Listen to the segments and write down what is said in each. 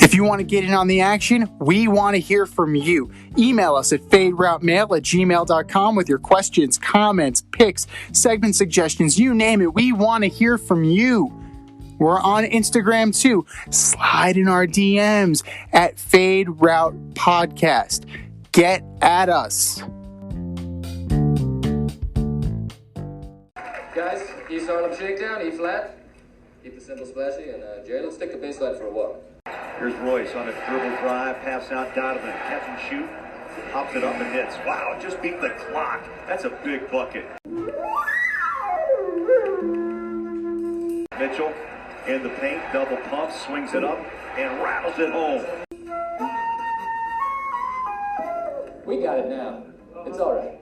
If you want to get in on the action, we want to hear from you. Email us at faderoutemail@gmail.com with your questions, comments, picks, segment suggestions, you name it. We want to hear from you. We're on Instagram too. Slide in our DMs at Fade Route Podcast. Get at us. Guys, East Harlem Shakedown, E flat. Keep the cymbals flashy, and Jerry, let's take the bass line for a walk. Here's Royce on a dribble drive, pass out Donovan, catch and shoot, pops it up and hits. Wow, just beat the clock. That's a big bucket. Mitchell in the paint, double pump, swings it up, and rattles it home. We got it now. It's all right.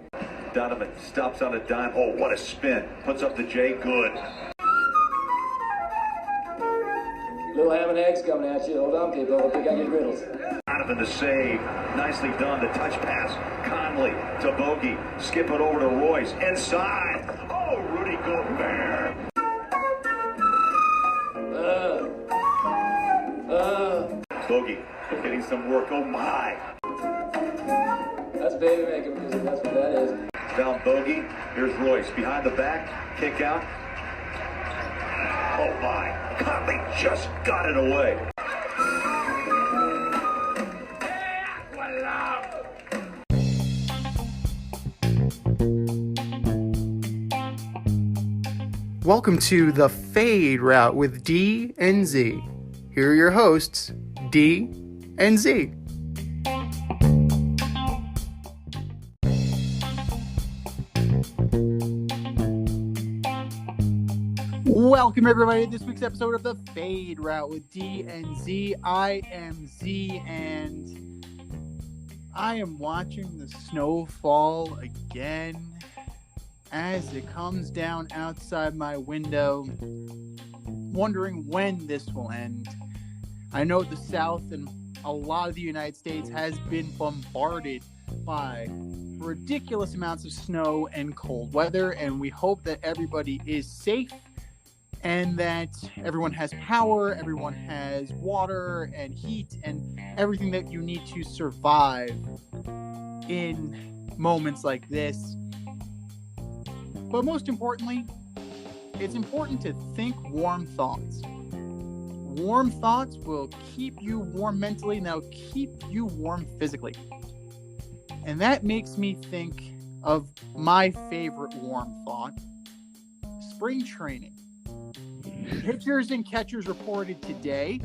Donovan stops on a dime. Oh, what a spin. Puts up the J. Good. Little ham and eggs coming at you. Hold on, people. Hope you got your griddles. Donovan to save. Nicely done. The touch pass. Conley to Bogey. Skip it over to Royce. Inside. Oh, Rudy Gobert. Bogey getting some work. Oh, my. That's baby making music. That's what that is. Down Bogey. Here's Royce. Behind the back. Kick out. Oh, my. Conley just got it away. Welcome to the Fade Route with D and Z. Here are your hosts, D and Z. Welcome everybody to this week's episode of the Fade Route with D and Z. I am Z and I am watching the snow fall again as it comes down outside my window, wondering when this will end. I know the South and a lot of the United States has been bombarded by ridiculous amounts of snow and cold weather, and we hope that everybody is safe and that everyone has power, everyone has water and heat and everything that you need to survive in moments like this. But most importantly, it's important to think warm thoughts. Warm thoughts will keep you warm mentally and they'll keep you warm physically. And that makes me think of my favorite warm thought, spring training. Pitchers and catchers reported today.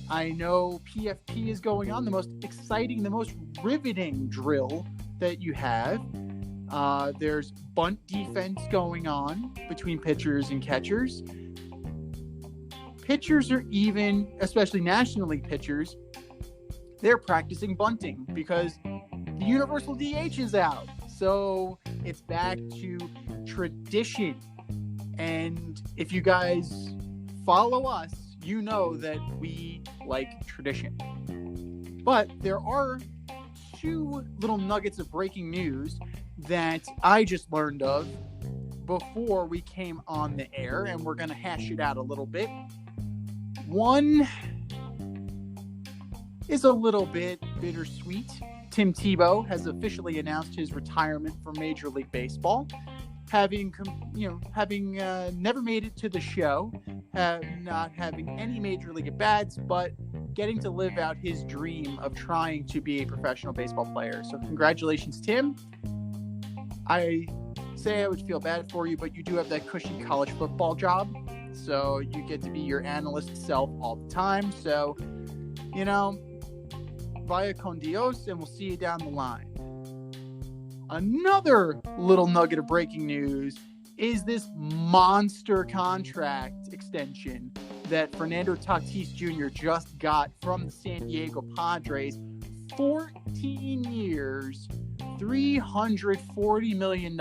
I know PFP is going on, the most exciting, the most riveting drill that you have. There's bunt defense going on between pitchers and catchers. Pitchers are even, especially National League pitchers, they're practicing bunting because the universal DH is out. So it's back to tradition. And if you guys follow us, you know that we like tradition. But there are two little nuggets of breaking news that I just learned of before we came on the air, and we're going to hash it out a little bit. One is a little bit bittersweet. Tim Tebow has officially announced his retirement from Major League Baseball, having never made it to the show, not having any Major League at-bats, but getting to live out his dream of trying to be a professional baseball player. So congratulations, Tim. I say I would feel bad for you, but you do have that cushy college football job. So you get to be your analyst self all the time. So, vaya con Dios, and we'll see you down the line. Another little nugget of breaking news is this monster contract extension that Fernando Tatis Jr. just got from the San Diego Padres. 14 years, $340 million.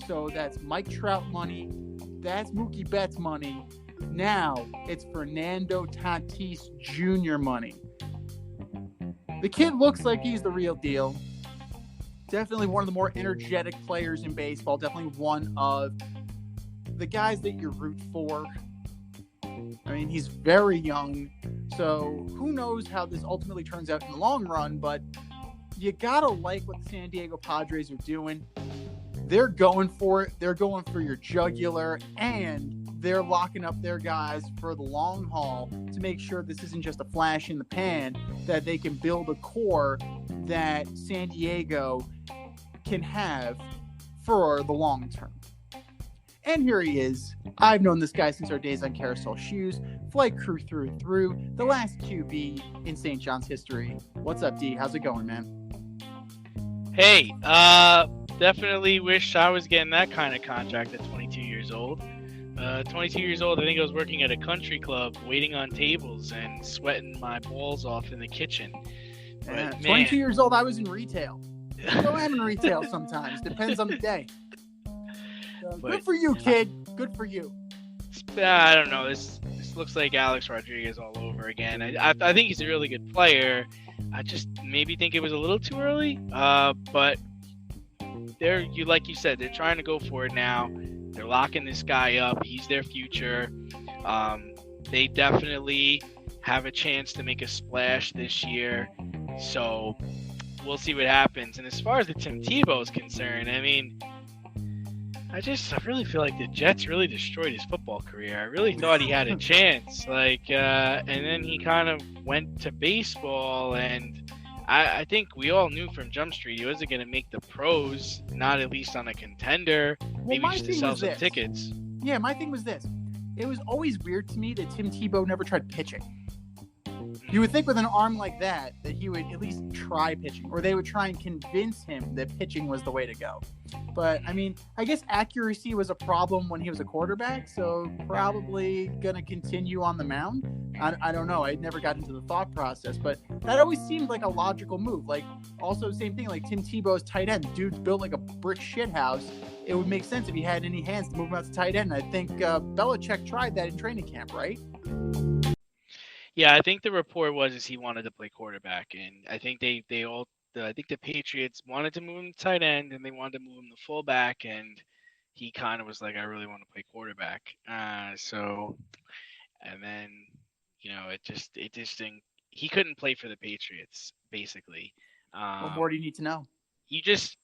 So that's Mike Trout money. That's Mookie Betts money. Now it's Fernando Tatis Jr. money. The kid looks like he's the real deal. Definitely one of the more energetic players in baseball. Definitely one of the guys that you root for I mean, he's very young, so who knows how this ultimately turns out in the long run, but you gotta like what the San Diego Padres are doing. They're going for it. They're going for your jugular, and they're locking up their guys for the long haul to make sure this isn't just a flash in the pan, that they can build a core that San Diego can have for the long term. And here he is. I've known this guy since our days on Carousel Shoes, flight crew through and through, the last QB in St. John's history. What's up, D? How's it going, man? Hey, definitely wish I was getting that kind of contract at 22 years old. 22 years old, I think I was working at a country club, waiting on tables and sweating my balls off in the kitchen. But, 22 years old, I was in retail. I'm in retail sometimes. Depends on the day. Good for you, kid. Good for you. I don't know. This looks like Alex Rodriguez all over again. I think he's a really good player. I just maybe think it was a little too early. But like you said, they're trying to go for it now. They're locking this guy up. He's their future. They definitely have a chance to make a splash this year. So we'll see what happens. And as far as the Tim Tebow is concerned, I mean, I really feel like the Jets really destroyed his football career. I really thought he had a chance. And then he kind of went to baseball, and I think we all knew from Jump Street he wasn't going to make the pros, not at least on a contender. Maybe just to sell some tickets. Yeah, my thing was this. It was always weird to me that Tim Tebow never tried pitching. You would think with an arm like that he would at least try pitching, or they would try and convince him that pitching was the way to go. But, I mean, I guess accuracy was a problem when he was a quarterback, so probably going to continue on the mound. I don't know. I never got into the thought process, but that always seemed like a logical move. Like, also, same thing, like Tim Tebow's tight end. Dude's built like a brick shithouse. It would make sense if he had any hands to move him out to tight end. I think Belichick tried that in training camp, right? Yeah, I think the report was he wanted to play quarterback, and I think I think the Patriots wanted to move him to tight end, and they wanted to move him to fullback, and he kind of was like, I really want to play quarterback. And then he couldn't play for the Patriots basically. What more do you need to know? You just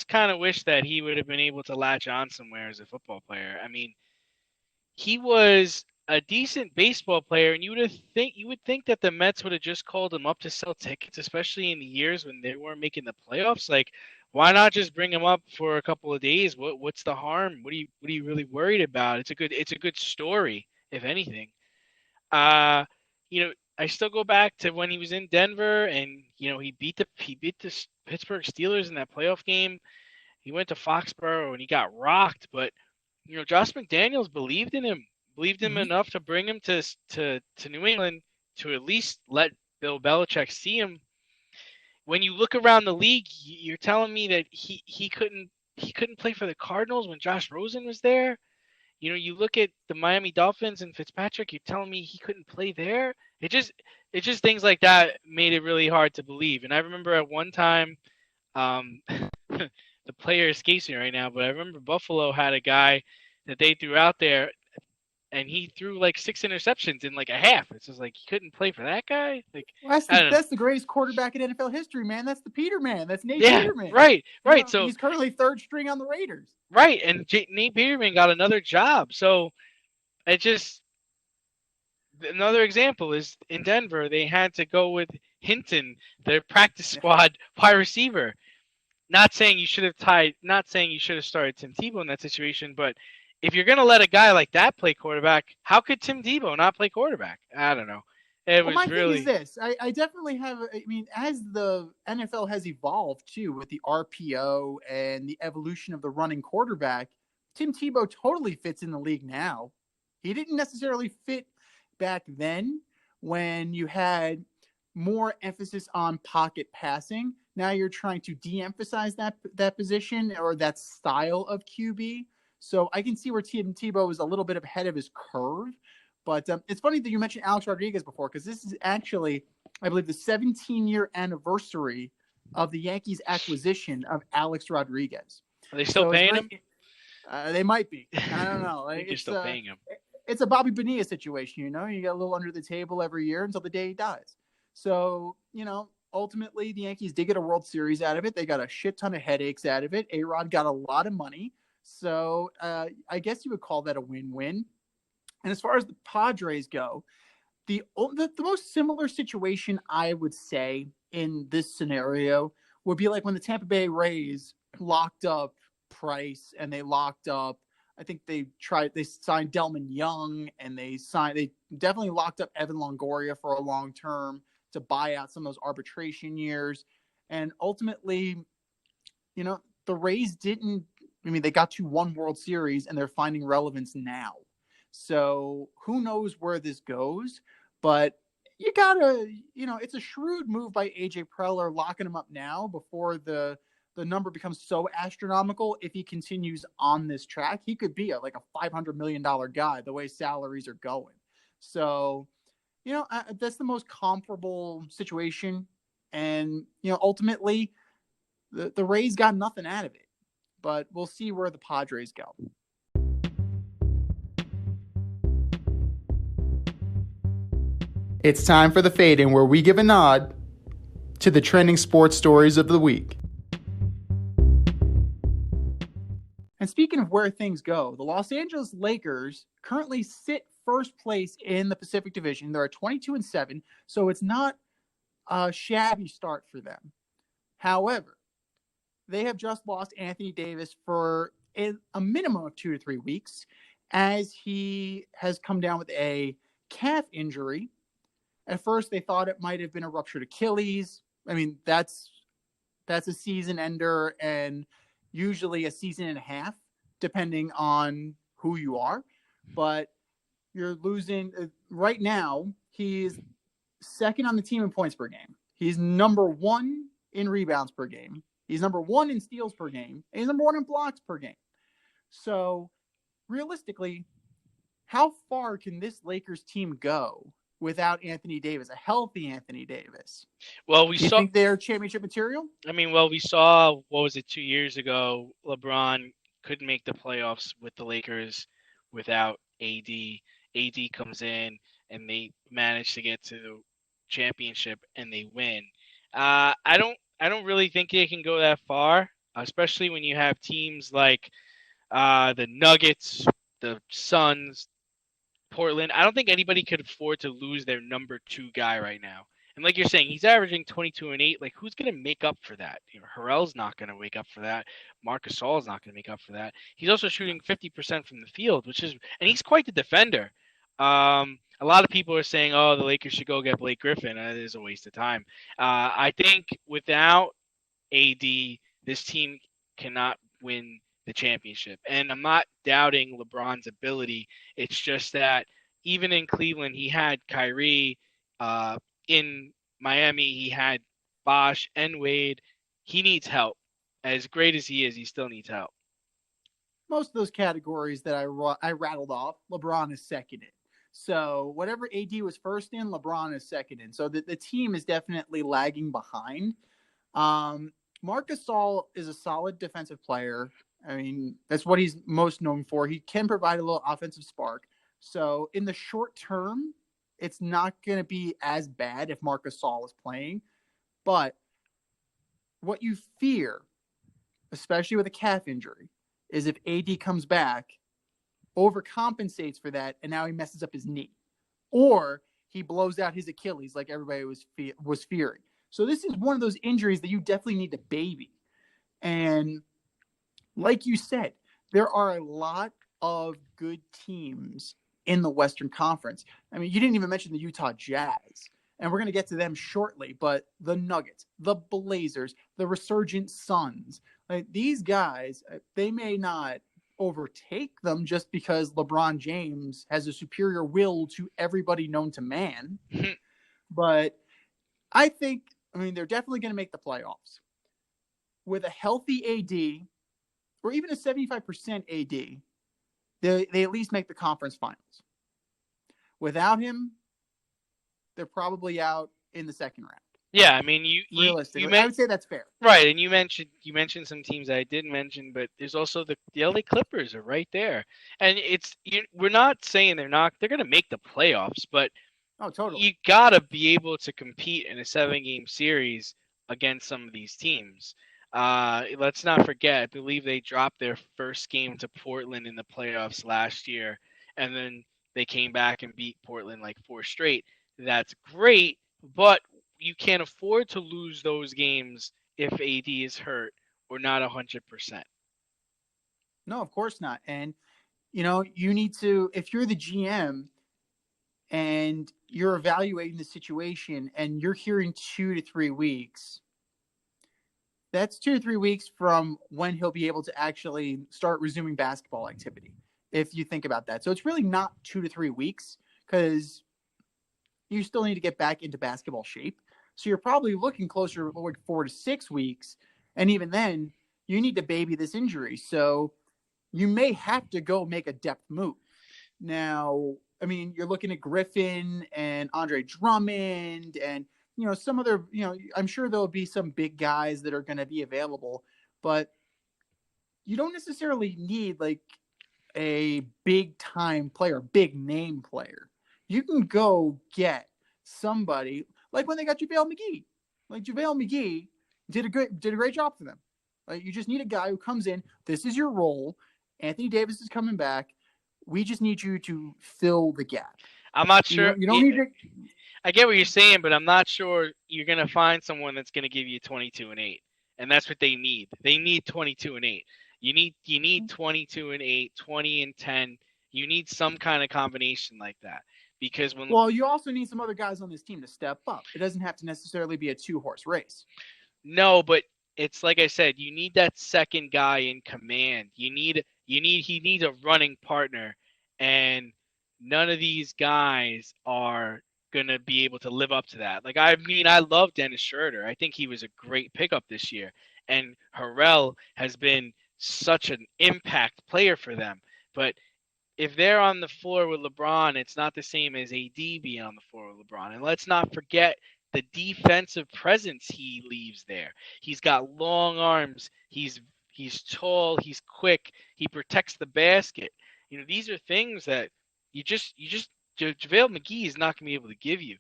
kind of wish that he would have been able to latch on somewhere as a football player. I mean, he was a decent baseball player, and you would think that the Mets would have just called him up to sell tickets, especially in the years when they weren't making the playoffs. Like, why not just bring him up for a couple of days? What's the harm? What are you really worried about? It's a good story, if anything. I still go back to when he was in Denver, and he beat the Pittsburgh Steelers in that playoff game. He went to Foxborough and he got rocked, but Josh McDaniels believed in him. Believed him enough to bring him to New England to at least let Bill Belichick see him. When you look around the league, you're telling me that he couldn't play for the Cardinals when Josh Rosen was there. You look at the Miami Dolphins and Fitzpatrick, you're telling me he couldn't play there. It just things like that made it really hard to believe. And I remember at one time, the player escapes me right now, but I remember Buffalo had a guy that they threw out there, and he threw like 6 interceptions in like a half. It's just like, he couldn't play for that guy. Like, that's the greatest quarterback in NFL history, man. That's the Peterman. That's Nate Peterman. Right. So he's currently third string on the Raiders. Right, and Nate Peterman got another job. So it just another example is in Denver, they had to go with Hinton, their practice squad wide receiver. Not saying you should have started Tim Tebow in that situation, but if you're going to let a guy like that play quarterback, how could Tim Tebow not play quarterback? I don't know. My thing is this. I definitely have, as the NFL has evolved too with the RPO and the evolution of the running quarterback, Tim Tebow totally fits in the league now. He didn't necessarily fit back then when you had more emphasis on pocket passing. Now you're trying to de-emphasize that position or that style of QB. So I can see where Tim Tebow is a little bit ahead of his curve. But it's funny that you mentioned Alex Rodriguez before, because this is actually, I believe, the 17-year anniversary of the Yankees' acquisition of Alex Rodriguez. Are they still paying him? They might be. I don't know. I think you're still paying him. it's a Bobby Bonilla situation, you get a little under the table every year until the day he dies. So, ultimately the Yankees did get a World Series out of it. They got a shit ton of headaches out of it. A-Rod got a lot of money. So I guess you would call that a win-win. And as far as the Padres go, the most similar situation I would say in this scenario would be like when the Tampa Bay Rays locked up Price and they locked up, I think they signed Delman Young, and they definitely locked up Evan Longoria for a long term to buy out some of those arbitration years. And ultimately, the Rays they got to one World Series and they're finding relevance now. So who knows where this goes, but you gotta, it's a shrewd move by AJ Preller locking him up now before the number becomes so astronomical. If he continues on this track, he could be like a $500 million guy the way salaries are going. So, that's the most comparable situation. And, ultimately the Rays got nothing out of it, but we'll see where the Padres go. It's time for the Fade In, where we give a nod to the trending sports stories of the week. And speaking of where things go, the Los Angeles Lakers currently sit first place in the Pacific Division. They're at 22-7, so it's not a shabby start for them. However, they have just lost Anthony Davis for a minimum of 2 to 3 weeks, as he has come down with a calf injury. At first, they thought it might have been a ruptured Achilles. I mean, that's a season ender, and usually a season and a half, depending on who you are. But you're losing. Right now, he's second on the team in points per game. He's number 1 in rebounds per game. He's number 1 in steals per game. And he's number 1 in blocks per game. So, realistically, how far can this Lakers team go without Anthony Davis, a healthy Anthony Davis? Well, Do you think they're championship material? I mean, we saw, what was it, 2 years ago, LeBron couldn't make the playoffs with the Lakers without AD. AD comes in and they manage to get to the championship and they win. I don't really think they can go that far, especially when you have teams like the Nuggets, the Suns, Portland. I don't think anybody could afford to lose their number 2 guy right now. And like you're saying, he's averaging 22 and 8. Like, who's going to make up for that? Harrell's not going to make up for that. Marc Gasol's not going to make up for that. He's also shooting 50% from the field, and he's quite the defender. A lot of people are saying, oh, the Lakers should go get Blake Griffin. That is a waste of time. I think without AD, this team cannot win the championship. And I'm not doubting LeBron's ability. It's just that even in Cleveland, he had Kyrie. In Miami, he had Bosh and Wade. He needs help. As great as he is, he still needs help. Most of those categories that I rattled off, LeBron is second in. So whatever AD was first in, LeBron is second in. So the team is definitely lagging behind. Marc Gasol is a solid defensive player. I mean, that's what he's most known for. He can provide a little offensive spark. So in the short term, it's not going to be as bad if Marc Gasol is playing. But what you fear, especially with a calf injury, is if AD comes back, overcompensates for that, and now he messes up his knee. Or he blows out his Achilles like everybody was fearing. So this is one of those injuries that you definitely need to baby. And like you said, there are a lot of good teams in the Western Conference. I mean, you didn't even mention the Utah Jazz, and we're going to get to them shortly, but the Nuggets, the Blazers, the resurgent Suns, like these guys, they may not overtake them just because LeBron James has a superior will to everybody known to man. But I mean, they're definitely going to make the playoffs. With a healthy AD, or even a 75% AD, they at least make the conference finals. Without him, they're probably out in the second round. Yeah, I mean, you Realistically, I would say that's fair. right, and you mentioned some teams I didn't mention, but there's also the LA Clippers are right there, and we're not saying they're going to make the playoffs, but Oh, totally. you gotta be able to compete in a 7-game series against some of these teams. Let's not forget, I believe they dropped their first game to Portland in the playoffs last year, and then they came back and beat Portland like 4 straight. That's great, but you can't afford to lose those games if AD is hurt or not 100%. No, of course not. And you need to, if you're the GM and you're evaluating the situation and you're hearing 2 to 3 weeks, that's 2 to 3 weeks from when he'll be able to actually start resuming basketball activity, if you think about that. So it's really not 2 to 3 weeks because you still need to get back into basketball shape. So you're probably looking closer like 4 to 6 weeks. And even then, you need to baby this injury. So you may have to go make a depth move. Now, I mean, you're looking at Griffin and Andre Drummond and, some other, I'm sure there'll be some big guys that are going to be available, but you don't necessarily need like a big time player, big name player. You can go get somebody like when they got JaVale McGee. Like JaVale McGee did a great job for them. Like you just need a guy who comes in. This is your role. Anthony Davis is coming back. We just need you to fill the gap. I'm not sure. You don't need to. I get what you're saying, but I'm not sure you're going to find someone that's going to give you 22-8, and that's what they need. They need 22-8. You need 22-8, 20-10. You need some kind of combination like that because well, you also need some other guys on this team to step up. It doesn't have to necessarily be a 2-horse race. No, but it's like I said, you need that second guy in command. He needs a running partner, and none of these guys are gonna be able to live up to that. Like I mean, I love Dennis Schroeder. I think he was a great pickup this year, and Harrell has been such an impact player for them. But if they're on the floor with LeBron, it's not the same as AD being on the floor with LeBron. And let's not forget the defensive presence he leaves there. He's got long arms. He's tall. He's quick. He protects the basket. These are things that JaVale McGee is not going to be able to give you.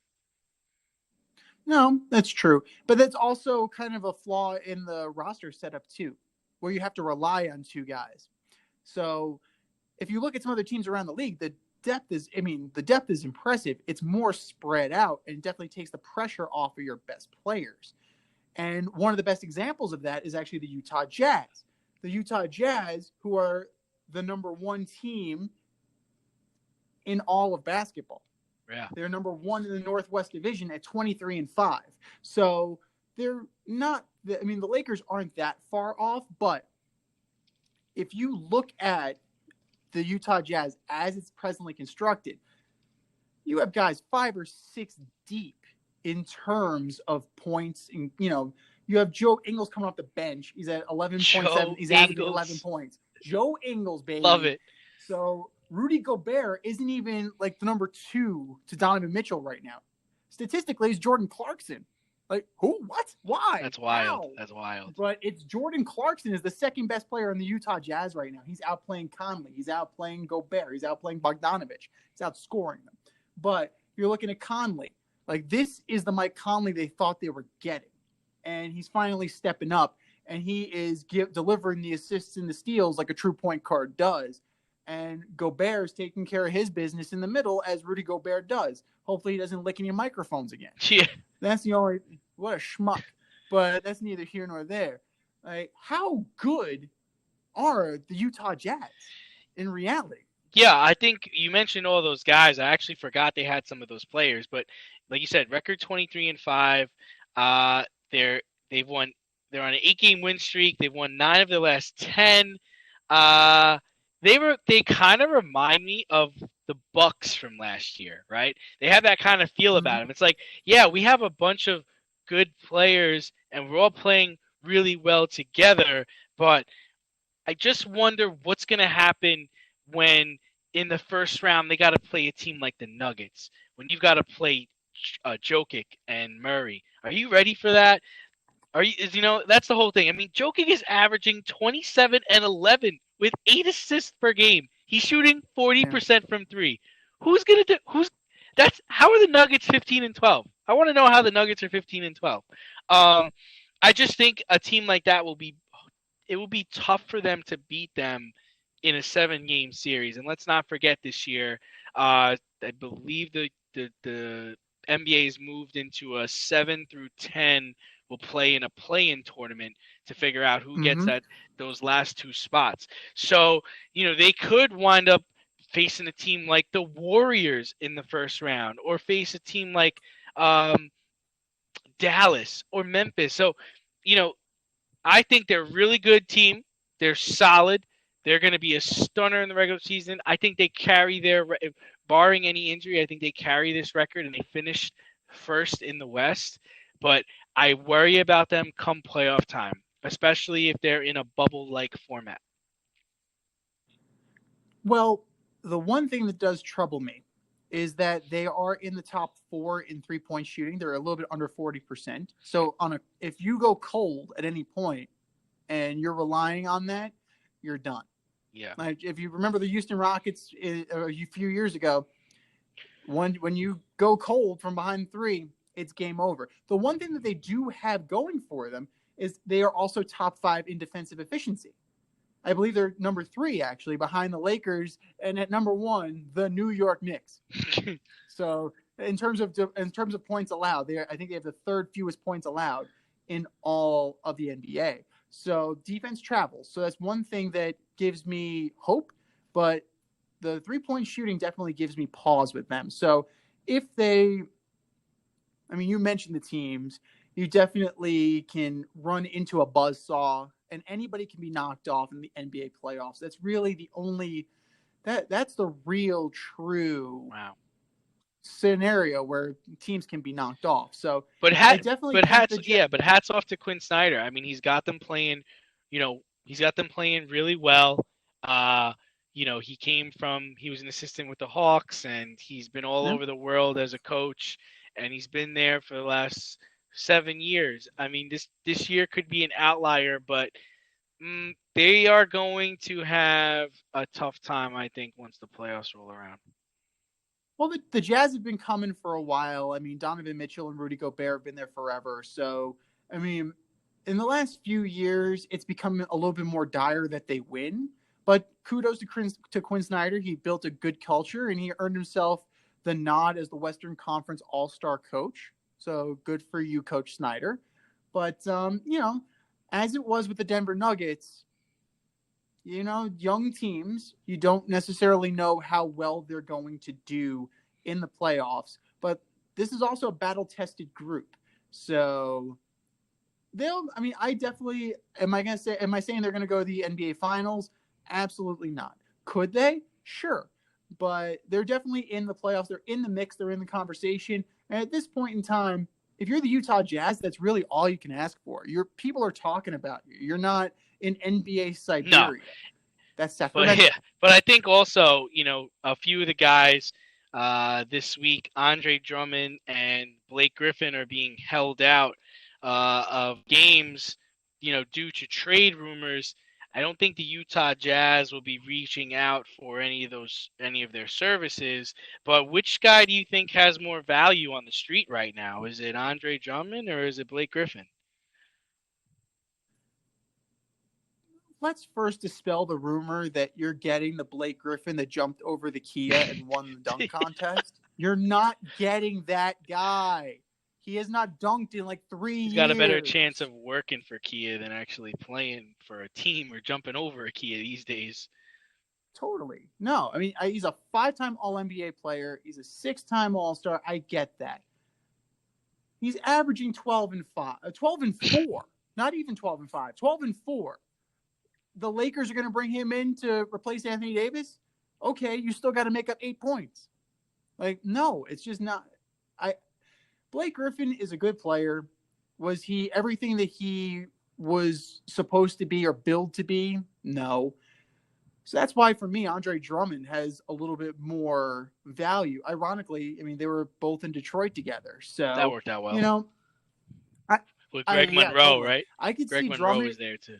No, that's true. But that's also kind of a flaw in the roster setup too, where you have to rely on two guys. So if you look at some other teams around the league, the depth is impressive. It's more spread out and definitely takes the pressure off of your best players. And one of the best examples of that is actually the Utah Jazz. The Utah Jazz, who are the number one team in all of basketball. Yeah. They're number one in the Northwest Division at 23-5. So they're not, the Lakers aren't that far off, but if you look at the Utah Jazz as it's presently constructed, you have guys 5 or 6 deep in terms of points. And, you have Joe Ingles coming off the bench. He's at 11.7. He's averaging 11 points. Joe Ingles, baby. Love it. So Rudy Gobert isn't even like the number 2 to Donovan Mitchell right now. Statistically, it's Jordan Clarkson. Like, who? What? Why? That's wild. How? That's wild. But it's Jordan Clarkson is the second best player in the Utah Jazz right now. He's outplaying Conley. He's outplaying Gobert. He's outplaying Bogdanovich. He's outscoring them. But you're looking at Conley. Like, this is the Mike Conley they thought they were getting. And he's finally stepping up. And he is delivering the assists and the steals like a true point guard does. And Gobert is taking care of his business in the middle as Rudy Gobert does. Hopefully he doesn't lick any microphones again. Yeah. That's the only – what a schmuck. But that's neither here nor there. Like, how good are the Utah Jazz in reality? Yeah, I think you mentioned all those guys. I actually forgot they had some of those players. But like you said, record 23-5. They've won. They're on an 8-game win streak. They've won 9 of their last 10. They kind of remind me of the Bucks from last year, right? They have that kind of feel about them. It's like, yeah, we have a bunch of good players and we're all playing really well together, but I just wonder what's going to happen when in the first round they got to play a team like the Nuggets, when you've got to play Jokic and Murray. Are you ready for that? That's the whole thing. I mean, Jokic is averaging 27 and 11 with 8 assists per game. He's shooting 40% from 3. Who's going to do how are the Nuggets 15 and 12? I want to know how the Nuggets are 15 and 12. I just think a team like that will be tough for them to beat them in a 7-game series. And let's not forget this year, I believe the NBA has moved into a 7 through 10 will play in a play-in tournament to figure out who gets those last 2 spots. So, they could wind up facing a team like the Warriors in the first round, or face a team like Dallas or Memphis. So, I think they're a really good team. They're solid. They're going to be a stunner in the regular season. I think they carry barring any injury, I think they carry this record, and they finished first in the West. But I worry about them come playoff time, especially if they're in a bubble-like format. Well, the one thing that does trouble me is that they are in the top 4 in 3-point shooting. They're a little bit under 40%. So if you go cold at any point and you're relying on that, you're done. Yeah. Like if you remember the Houston Rockets a few years ago, when you go cold from behind 3, it's game over. The one thing that they do have going for them is they are also top 5 in defensive efficiency. I believe they're number 3 actually behind the Lakers, and at number 1, the New York Knicks. So in terms of points allowed, I think they have the 3rd fewest points allowed in all of the NBA. So defense travels. So that's one thing that gives me hope, but the 3-point shooting definitely gives me pause with them. So you mentioned the teams. You definitely can run into a buzzsaw, and anybody can be knocked off in the NBA playoffs. That's really the only that's the real true scenario where teams can be knocked off. So hats off to Quinn Snyder. I mean, he's got them playing, really well. He was an assistant with the Hawks, and he's been all over the world as a coach, and he's been there for the last 7 years. I mean, this year could be an outlier, but they are going to have a tough time, I think, once the playoffs roll around. Well, the Jazz have been coming for a while. I mean, Donovan Mitchell and Rudy Gobert have been there forever. So, I mean, in the last few years, it's become a little bit more dire that they win. But kudos to Quinn Snyder. He built a good culture, and he earned himself the nod as the Western Conference All-Star coach. So good for you, Coach Snyder. But, as it was with the Denver Nuggets, young teams, you don't necessarily know how well they're going to do in the playoffs. But this is also a battle-tested group. So am I saying they're going to go to the NBA Finals? Absolutely not. Could they? Sure. But they're definitely in the playoffs. They're in the mix. They're in the conversation. And at this point in time, if you're the Utah Jazz, that's really all you can ask for. People are talking about you. You're not in NBA Siberia. No. That's definitely. But I think also, a few of the guys this week, Andre Drummond and Blake Griffin, are being held out of games, due to trade rumors. I don't think the Utah Jazz will be reaching out for any of their services. But which guy do you think has more value on the street right now? Is it Andre Drummond or is it Blake Griffin? Let's first dispel the rumor that you're getting the Blake Griffin that jumped over the Kia and won the dunk contest. You're not getting that guy. He has not dunked in like 3 years. He's got a better chance of working for Kia than actually playing for a team or jumping over a Kia these days. Totally. No, I mean, he's a 5-time All-NBA player. He's a 6-time All-Star. I get that. He's averaging 12 and 4. Not even 12 and 5. 12 and 4. The Lakers are going to bring him in to replace Anthony Davis? Okay, you still got to make up 8 points. Like, no, it's just not. Blake Griffin is a good player. Was he everything that he was supposed to be or billed to be? No. So that's why, for me, Andre Drummond has a little bit more value. Ironically, I mean, they were both in Detroit together. That So, worked out you well know, with Greg yeah, Monroe, totally. right? I could Greg see Monroe Drummond was there too.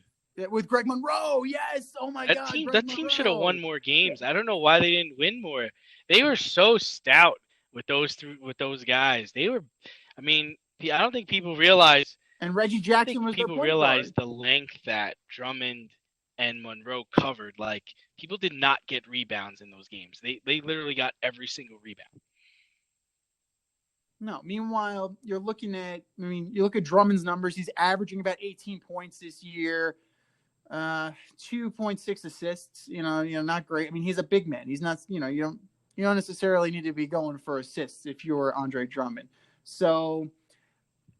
with Greg Monroe. Yes. Oh my God, Greg That team should have won Monroe. more games. I don't know why they didn't win more. They were so stout with those guys. They were, I mean, I don't think people realize. And Reggie I don't think Jackson was their people point realize guard. the length that Drummond and Monroe covered. Like people did not get rebounds in those games. They literally got every single rebound. No. Meanwhile, you look at Drummond's numbers. He's averaging about 18 points this year, 2.6 assists. Not great. I mean, he's a big man. He's not. You don't necessarily need to be going for assists if you're Andre Drummond. So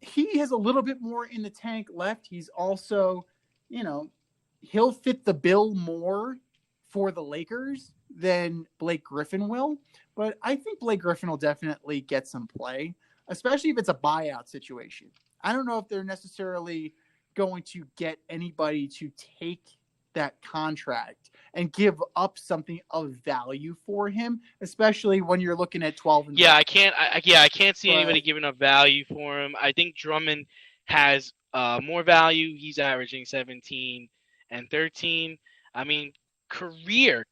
he has a little bit more in the tank left. He's also, he'll fit the bill more for the Lakers than Blake Griffin will. But I think Blake Griffin will definitely get some play, especially if it's a buyout situation. I don't know if they're necessarily going to get anybody to take that contract and give up something of value for him, especially when you're looking at 12 and Yeah, 5. I can't see anybody giving up value for him. I think Drummond has more value. He's averaging 17 and 13. I mean, career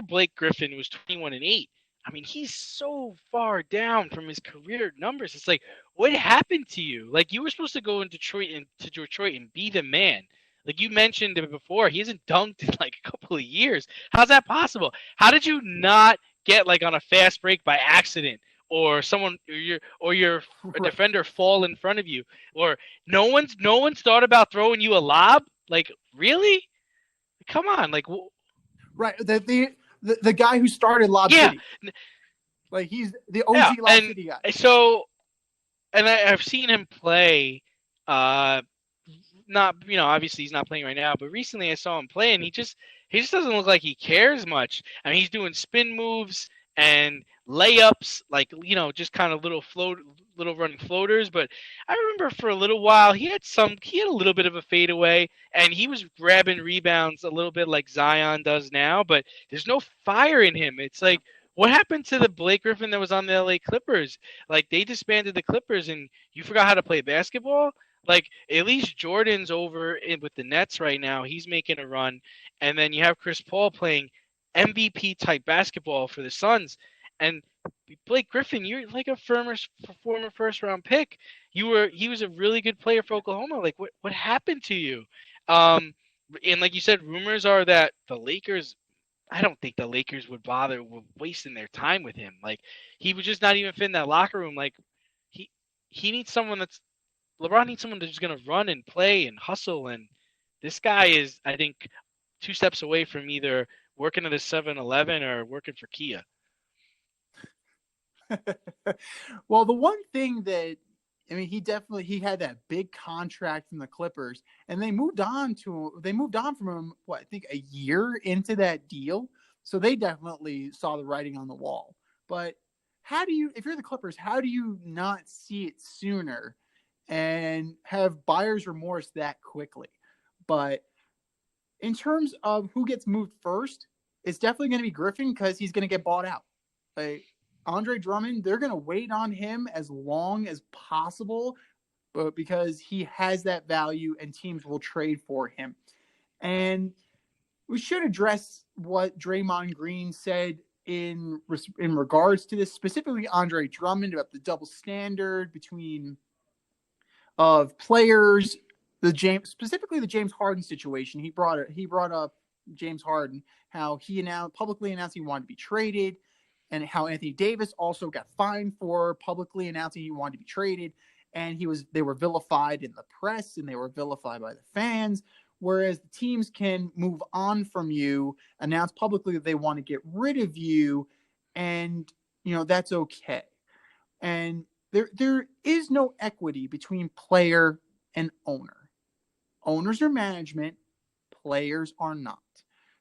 Blake Griffin was 21 and 8. I mean, he's so far down from his career numbers. It's like, what happened to you? Like you were supposed to go in Detroit and be the man. Like you mentioned it before, he hasn't dunked in like a couple of years. How's that possible? How did you not get like on a fast break by accident, or someone or your a Right. defender fall in front of you, or no one's thought about throwing you a lob? Like really? Come on, like Right. The guy who started Lob yeah, City. Like he's the OG yeah, Lob City guy. so and I've seen him play. Not obviously he's not playing right now, but recently I saw him play and he just doesn't look like he cares much. I mean, he's doing spin moves and layups, like just kind of little running floaters. But I remember for a little while he had a little bit of a fadeaway, and he was grabbing rebounds a little bit like Zion does now. But there's no fire in him. It's like, what happened to the Blake Griffin that was on the LA Clippers? Like they disbanded the Clippers, and you forgot how to play basketball. Like at least Jordan's with the Nets right now. He's making a run, and then you have Chris Paul playing MVP type basketball for the Suns, and Blake Griffin, you're like a former first round pick. He was a really good player for Oklahoma. Like what happened to you? And like you said, rumors are that the Lakers. I don't think the Lakers would bother with wasting their time with him. Like he would just not even fit in that locker room. Like he needs someone that's LeBron needs someone that's just going to run and play and hustle. And this guy is, I think, 2 steps away from either working at a 7-Eleven or working for Kia. Well, the one thing that he had that big contract from the Clippers, and they moved on from him. What, I think a year into that deal, so they definitely saw the writing on the wall. But if you're the Clippers, how do you not see it sooner and have buyer's remorse that quickly? But in terms of who gets moved first, it's definitely going to be Griffin because he's going to get bought out. Like Andre Drummond, they're going to wait on him as long as possible, but because he has that value and teams will trade for him. And we should address what Draymond Green said in regards to this, specifically Andre Drummond, about the double standard between of players, specifically the James Harden situation. He brought up James Harden, how he publicly announced he wanted to be traded, and how Anthony Davis also got fined for publicly announcing he wanted to be traded, and they were vilified in the press and they were vilified by the fans. Whereas the teams can move on from you, announce publicly that they want to get rid of you, and that's okay. And there is no equity between player and owner. Owners are management, players are not.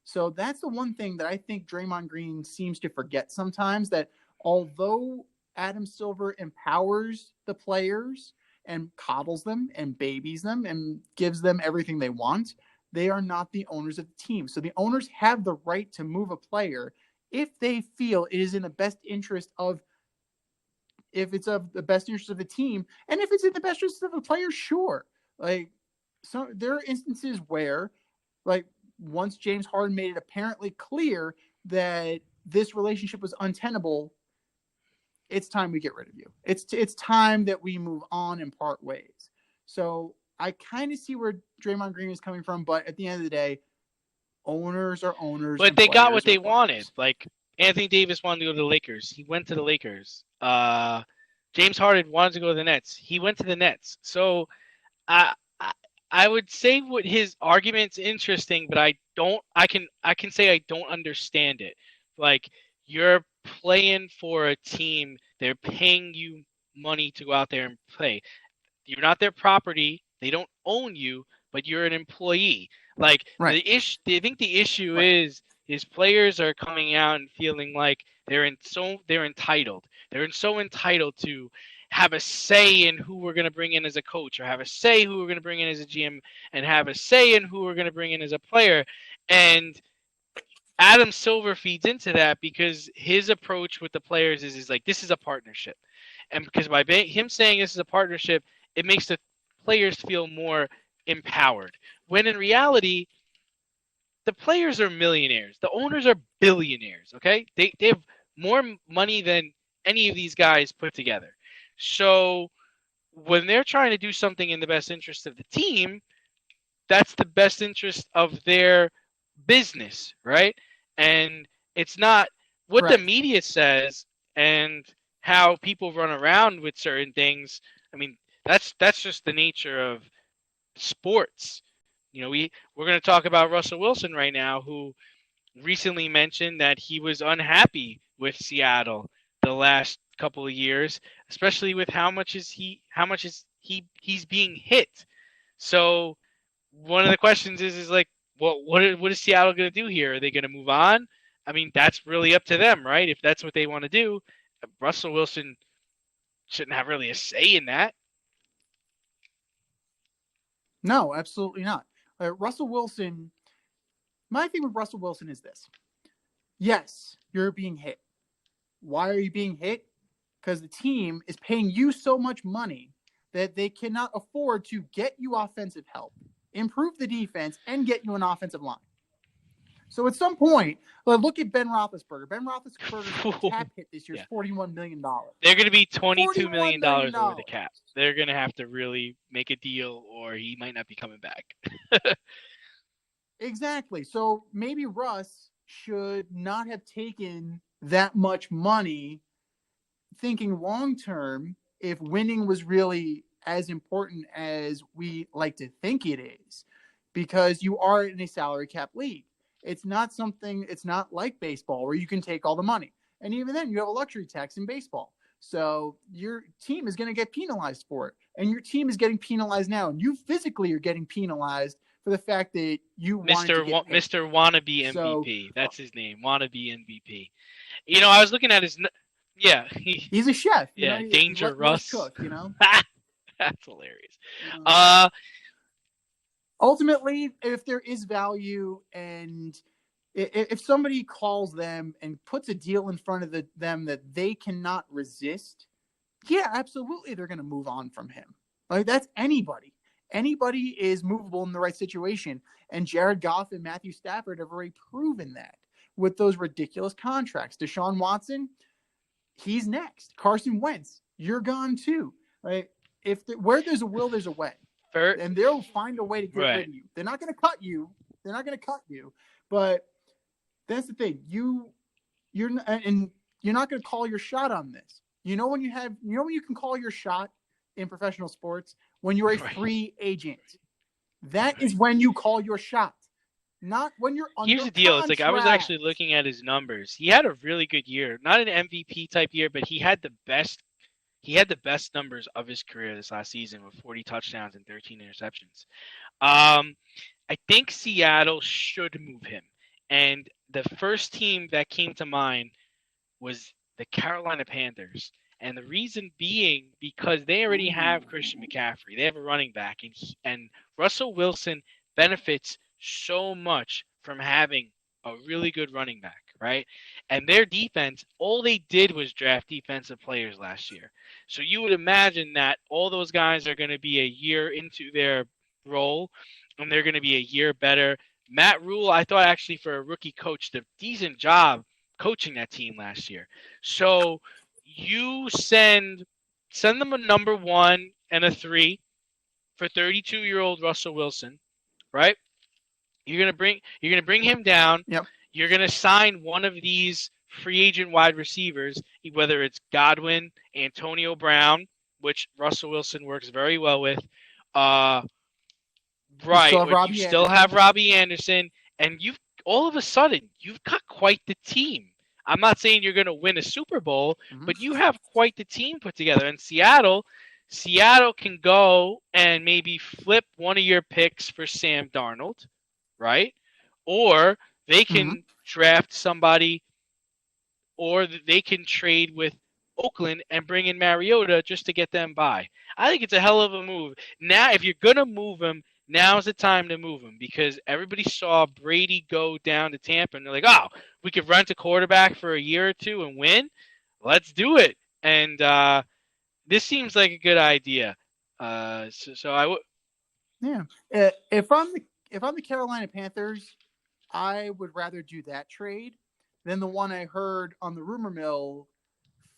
So that's the one thing that I think Draymond Green seems to forget sometimes, that although Adam Silver empowers the players and coddles them and babies them and gives them everything they want, They are not the owners of the team. So the owners have the right to move a player if they feel it is in the best interest of, if it's of the best interest of the team, and if it's in the best interest of the player, sure. Like, so there are instances where, like, once James Harden made it apparently clear that this relationship was untenable, it's time we get rid of you. It's time that we move on and part ways. So I kind of see where Draymond Green is coming from, but at the end of the day, owners are owners. But and they got what they players. wanted. Like Anthony Davis wanted to go to the Lakers. He went to the Lakers. James Harden wanted to go to the Nets. He went to the Nets. So I I would say what his argument's interesting, but I can say I don't understand it. Like, you're playing for a team, they're paying you money to go out there and play. You're not their property. They don't own you, but you're an employee. Like, Right. I think the issue Right. is players are coming out and feeling like they're entitled. They're so entitled to have a say in who we're going to bring in as a coach, or have a say who we're going to bring in as a GM, and have a say in who we're going to bring in as a player. And Adam Silver feeds into that because his approach with the players is like, this is a partnership. And because by him saying this is a partnership, it makes the players feel more empowered. When in reality, the players are millionaires. The owners are billionaires, okay? They have more money than any of these guys put together. So when they're trying to do something in the best interest of the team, that's the best interest of their business, right? And it's not what Correct. the media says and how people run around with certain things. I mean, that's just the nature of sports. You know, we're going to talk about Russell Wilson right now, who recently mentioned that he was unhappy with Seattle the last couple of years, especially with how much he's being hit. So one of the questions is like, well, what is Seattle going to do here? Are they going to move on? I mean, that's really up to them, right? If that's what they want to do, Russell Wilson shouldn't have really a say in that. No, absolutely not. Russell Wilson, my thing with Russell Wilson is this. Yes, you're being hit. Why are you being hit? Because the team is paying you so much money that they cannot afford to get you offensive help, improve the defense, and get you an offensive line. So at some point, look at Ben Roethlisberger. Ben Roethlisberger's cap hit this year is $41 million. They're going to be $22 million $41 million. over the cap. They're going to have to really make a deal, or he might not be coming back. Exactly. So maybe Russ should not have taken that much money thinking long term if winning was really as important as we like to think it is, because you are in a salary cap league. It's not like baseball where you can take all the money. And even then, you have a luxury tax in baseball. So your team is going to get penalized for it. And your team is getting penalized now. And you physically are getting penalized for the fact that you wanted to get paid. Mr. Wannabe MVP. So, that's his name. Wannabe MVP. You know, I was looking at his... Yeah. He's a chef. Yeah, Danger Russ. Cook, you know? That's hilarious. Ultimately, if there is value, and if somebody calls them and puts a deal in front of them that they cannot resist, yeah, absolutely, they're going to move on from him. Like, that's anybody. Anybody is movable in the right situation. And Jared Goff and Matthew Stafford have already proven that with those ridiculous contracts. Deshaun Watson, he's next. Carson Wentz, you're gone too. Right? Where there's a will, there's a way. And they'll find a way to get rid of you. They're not going to cut you. But that's the thing. You're not going to call your shot on this. You know when you can call your shot in professional sports? When you're a free agent. That is when you call your shot. Not when you're under contract. Here's the deal. It's like, I was actually looking at his numbers. He had a really good year. Not an MVP type year, but he had the best numbers of his career this last season with 40 touchdowns and 13 interceptions. I think Seattle should move him. And the first team that came to mind was the Carolina Panthers. And the reason being because they already have Christian McCaffrey. They have a running back. And Russell Wilson benefits so much from having a really good running back, right? And their defense, all they did was draft defensive players last year. So you would imagine that all those guys are going to be a year into their role, and they're going to be a year better. Matt Rule, I thought actually for a rookie coach, did a decent job coaching that team last year. So you send them a number 1 and a 3 for 32-year-old Russell Wilson, right? You're gonna bring him down. Yep. You're gonna sign one of these free agent wide receivers, whether it's Godwin, Antonio Brown, which Russell Wilson works very well with. Right. You still have Robbie Anderson, and you've all of a sudden you've got quite the team. I'm not saying you're going to win a Super Bowl, but you have quite the team put together. And Seattle can go and maybe flip one of your picks for Sam Darnold, right? Or they can draft somebody, or they can trade with Oakland and bring in Mariota just to get them by. I think it's a hell of a move. Now, if you're going to move him, now's the time to move him, because everybody saw Brady go down to Tampa, and they're like, oh, we could rent a quarterback for a year or two and win? Let's do it. And this seems like a good idea. So I would. Yeah. If I'm the Carolina Panthers, I would rather do that trade than the one I heard on the rumor mill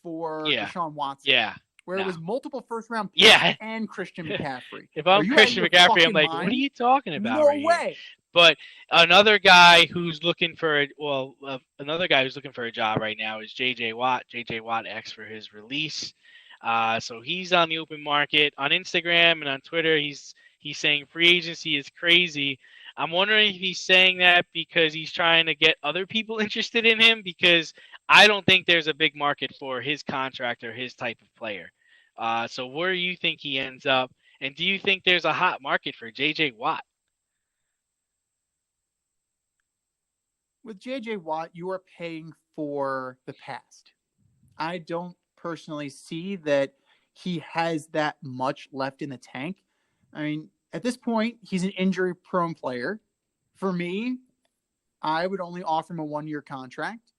for Deshaun Watson. Yeah. Where it was multiple first-round picks and Christian McCaffrey. If I'm Christian McCaffrey, I'm like, what are you talking about? No way. But another guy who's looking for a job right now is J.J. Watt. J.J. Watt asked for his release. So he's on the open market. On Instagram and on Twitter, he's saying free agency is crazy. I'm wondering if he's saying that because he's trying to get other people interested in him, because I don't think there's a big market for his contract or his type of player. So where do you think he ends up? And do you think there's a hot market for J.J. Watt? With J.J. Watt, you are paying for the past. I don't personally see that he has that much left in the tank. I mean, at this point, he's an injury-prone player. For me, I would only offer him a 1-year contract.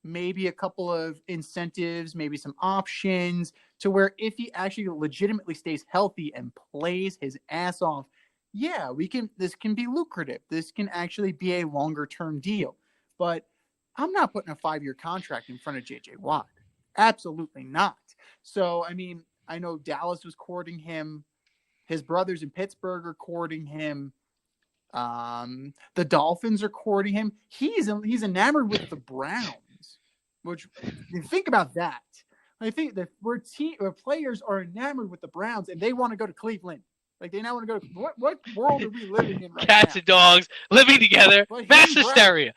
Maybe a couple of incentives, maybe some options, to where if he actually legitimately stays healthy and plays his ass off, yeah, this can be lucrative. This can actually be a longer term deal. But I'm not putting a 5-year contract in front of JJ Watt. Absolutely not. So, I mean, I know Dallas was courting him. His brothers in Pittsburgh are courting him. The Dolphins are courting him. He's enamored with the Browns. Which, think about that. I think that where players are enamored with the Browns and they want to go to Cleveland. Like, they now want to go to what world are we living in right now? Cats and dogs living together. Mass hysteria.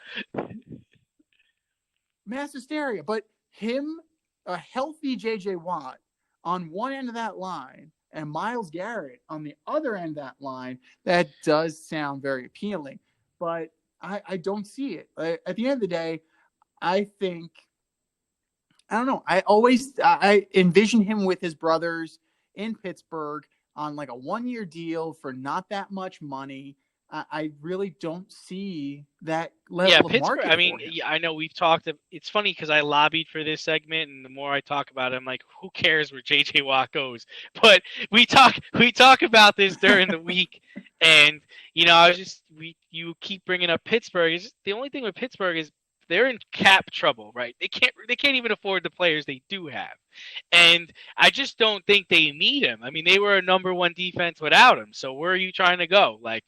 Mass hysteria. But him, a healthy J.J. Watt on one end of that line and Myles Garrett on the other end of that line, that does sound very appealing. But I don't see it. At the end of the day, I think, I don't know. I envision him with his brothers in Pittsburgh on like a 1-year deal for not that much money. I really don't see that level of market. I mean, I know we've talked. It's funny because I lobbied for this segment, and the more I talk about it, I'm like, who cares where J.J. Watt goes? But we talk about this during the week, and you keep bringing up Pittsburgh. The only thing with Pittsburgh is they're in cap trouble, right? They can't even afford the players they do have. And I just don't think they need him. I mean, they were a number 1 defense without him. So where are you trying to go? Like,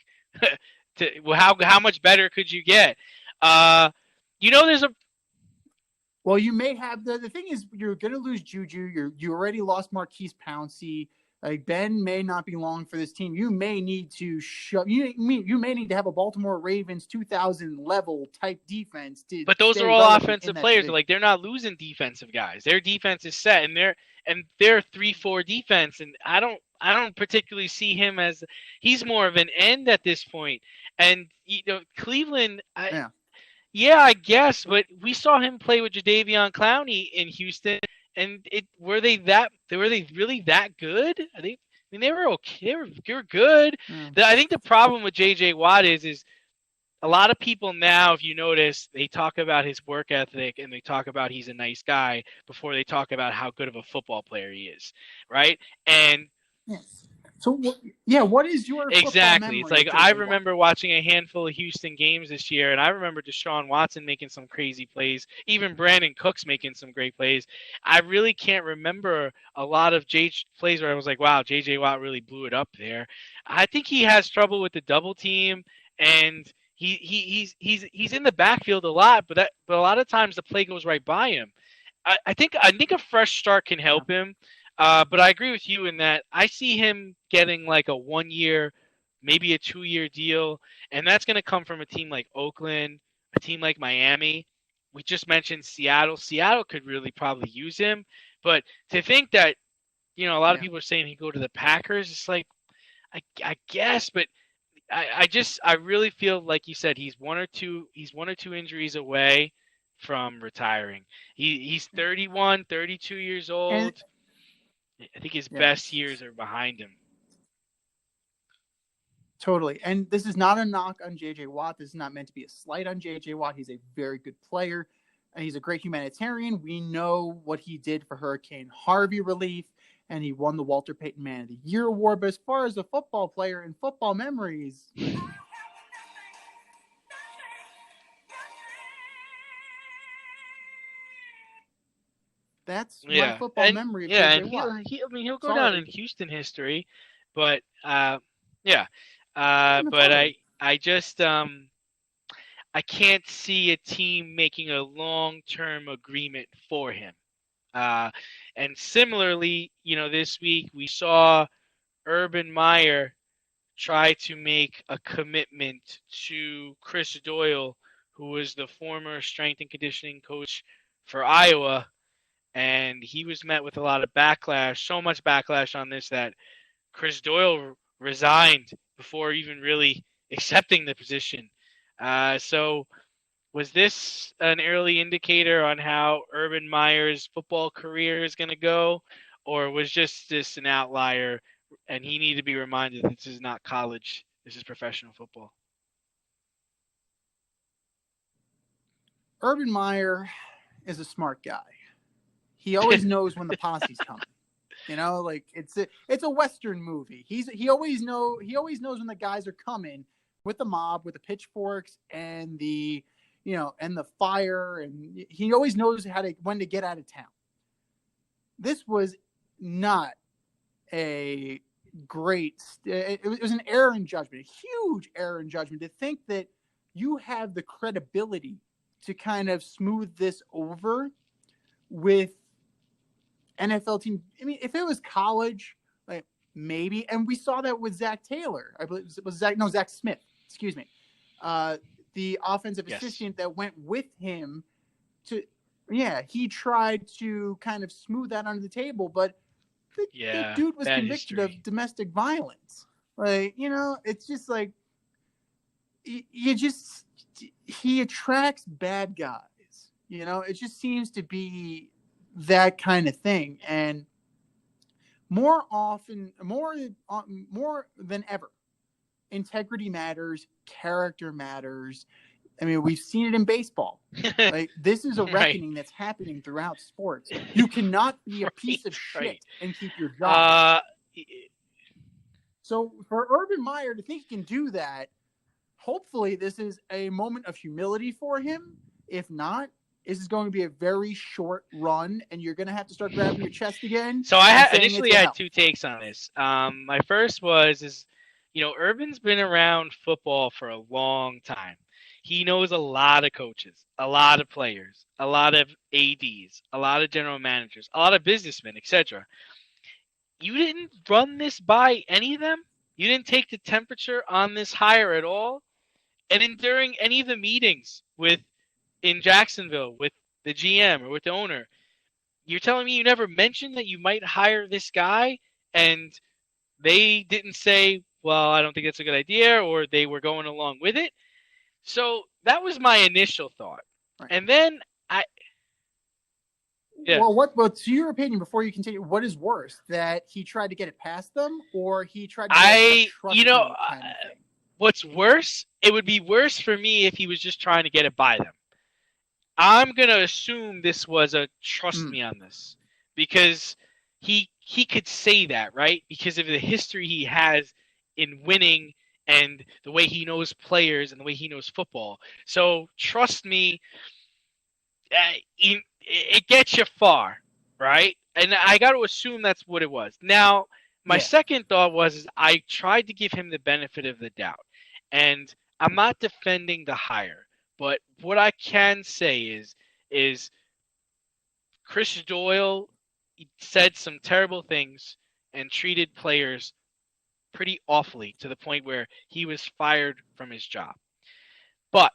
how much better could you get? There's a. Well, you may have the thing is you're going to lose Juju. You already lost Marquise Pouncey. Like, Ben may not be long for this team. You may need to you may need to have a Baltimore Ravens 2000 level type defense. But those are all offensive players. Like, they're not losing defensive guys. Their defense is set, and they're 3-4 defense. And I don't particularly see him as, he's more of an end at this point. And Cleveland, I guess, but we saw him play with Jadeveon Clowney in Houston. And were they really that good? mean, they were okay. They were good. I think the problem with J.J. Watt is a lot of people now, if you notice, they talk about his work ethic and they talk about he's a nice guy before they talk about how good of a football player he is, right? And yes. So, what is your football exactly. It's memory like of I J.J. Watt? remember watching a handful of Houston games this year, and I remember Deshaun Watson making some crazy plays, even Brandon Cooks making some great plays. I really can't remember a lot of plays where I was like, wow, J.J. Watt really blew it up there. I think he has trouble with the double team, and he's in the backfield a lot, but a lot of times the play goes right by him. I think a fresh start can help him. But I agree with you in that I see him getting like a 1 year, maybe a 2 year deal, and that's going to come from a team like Oakland, a team like Miami. We just mentioned Seattle. Seattle could really probably use him, but to think that a lot of people are saying he'd go to the Packers, it's like I guess, but I really feel like you said he's one or two injuries away from retiring. He's 31, 32 years old. And, I think his best years are behind him. Totally. And this is not a knock on J.J. Watt. This is not meant to be a slight on J.J. Watt. He's a very good player. And he's a great humanitarian. We know what he did for Hurricane Harvey relief, and he won the Walter Payton Man of the Year award. But as far as a football player and football memories, that's my football memory of J.J. Watt. He'll go down in Houston history, but I just I can't see a team making a long-term agreement for him. And similarly, this week we saw Urban Meyer try to make a commitment to Chris Doyle, who was the former strength and conditioning coach for Iowa. And he was met with a lot of backlash, so much backlash on this that Chris Doyle resigned before even really accepting the position. So was this an early indicator on how Urban Meyer's football career is going to go, or was just this an outlier and he needed to be reminded that this is not college, this is professional football? Urban Meyer is a smart guy. He always knows when the posse's coming. Like it's a Western movie. He always knows when the guys are coming with the mob, with the pitchforks and the and the fire, and he always knows when to get out of town. This was not a great. It was an error in judgment, a huge error in judgment, to think that you have the credibility to kind of smooth this over with NFL team. I mean, if it was college, like maybe, and we saw that with Zach Taylor. I believe it was Zach Smith. Excuse me. The offensive assistant that went with him he tried to kind of smooth that under the table, but the dude was convicted of domestic violence. Like, it's just like, he attracts bad guys. It just seems to be that kind of thing. And more than ever, integrity matters, character matters. I mean, we've seen it in baseball. Like, this is a reckoning that's happening throughout sports. You cannot be a piece of shit and keep your job. So for Urban Meyer to think he can do that, hopefully this is a moment of humility for him. If not, this is going to be a very short run, and you're going to have to start grabbing your chest again. So I initially had two takes on this. My first is Urban's been around football for a long time. He knows a lot of coaches, a lot of players, a lot of ADs, a lot of general managers, a lot of businessmen, etc. You didn't run this by any of them? You didn't take the temperature on this hire at all? And then during any of the meetings in Jacksonville with the GM or with the owner, you're telling me you never mentioned that you might hire this guy, and they didn't say, well, I don't think that's a good idea, or they were going along with it? So that was my initial thought. Right. And then Yeah. Well, what's your opinion before you continue? What is worse, that he tried to get it past them, or he tried to get a trust me kind of thing? What's worse? It would be worse for me if he was just trying to get it by them. I'm gonna assume this was a trust me on this, because he could say that, right? Because of the history he has in winning and the way he knows players and the way he knows football. So trust me, it gets you far, right? And I got to assume that's what it was. Now, my second thought was I tried to give him the benefit of the doubt, and I'm not defending the hire, but what I can say is Chris Doyle said some terrible things and treated players pretty awfully to the point where he was fired from his job. But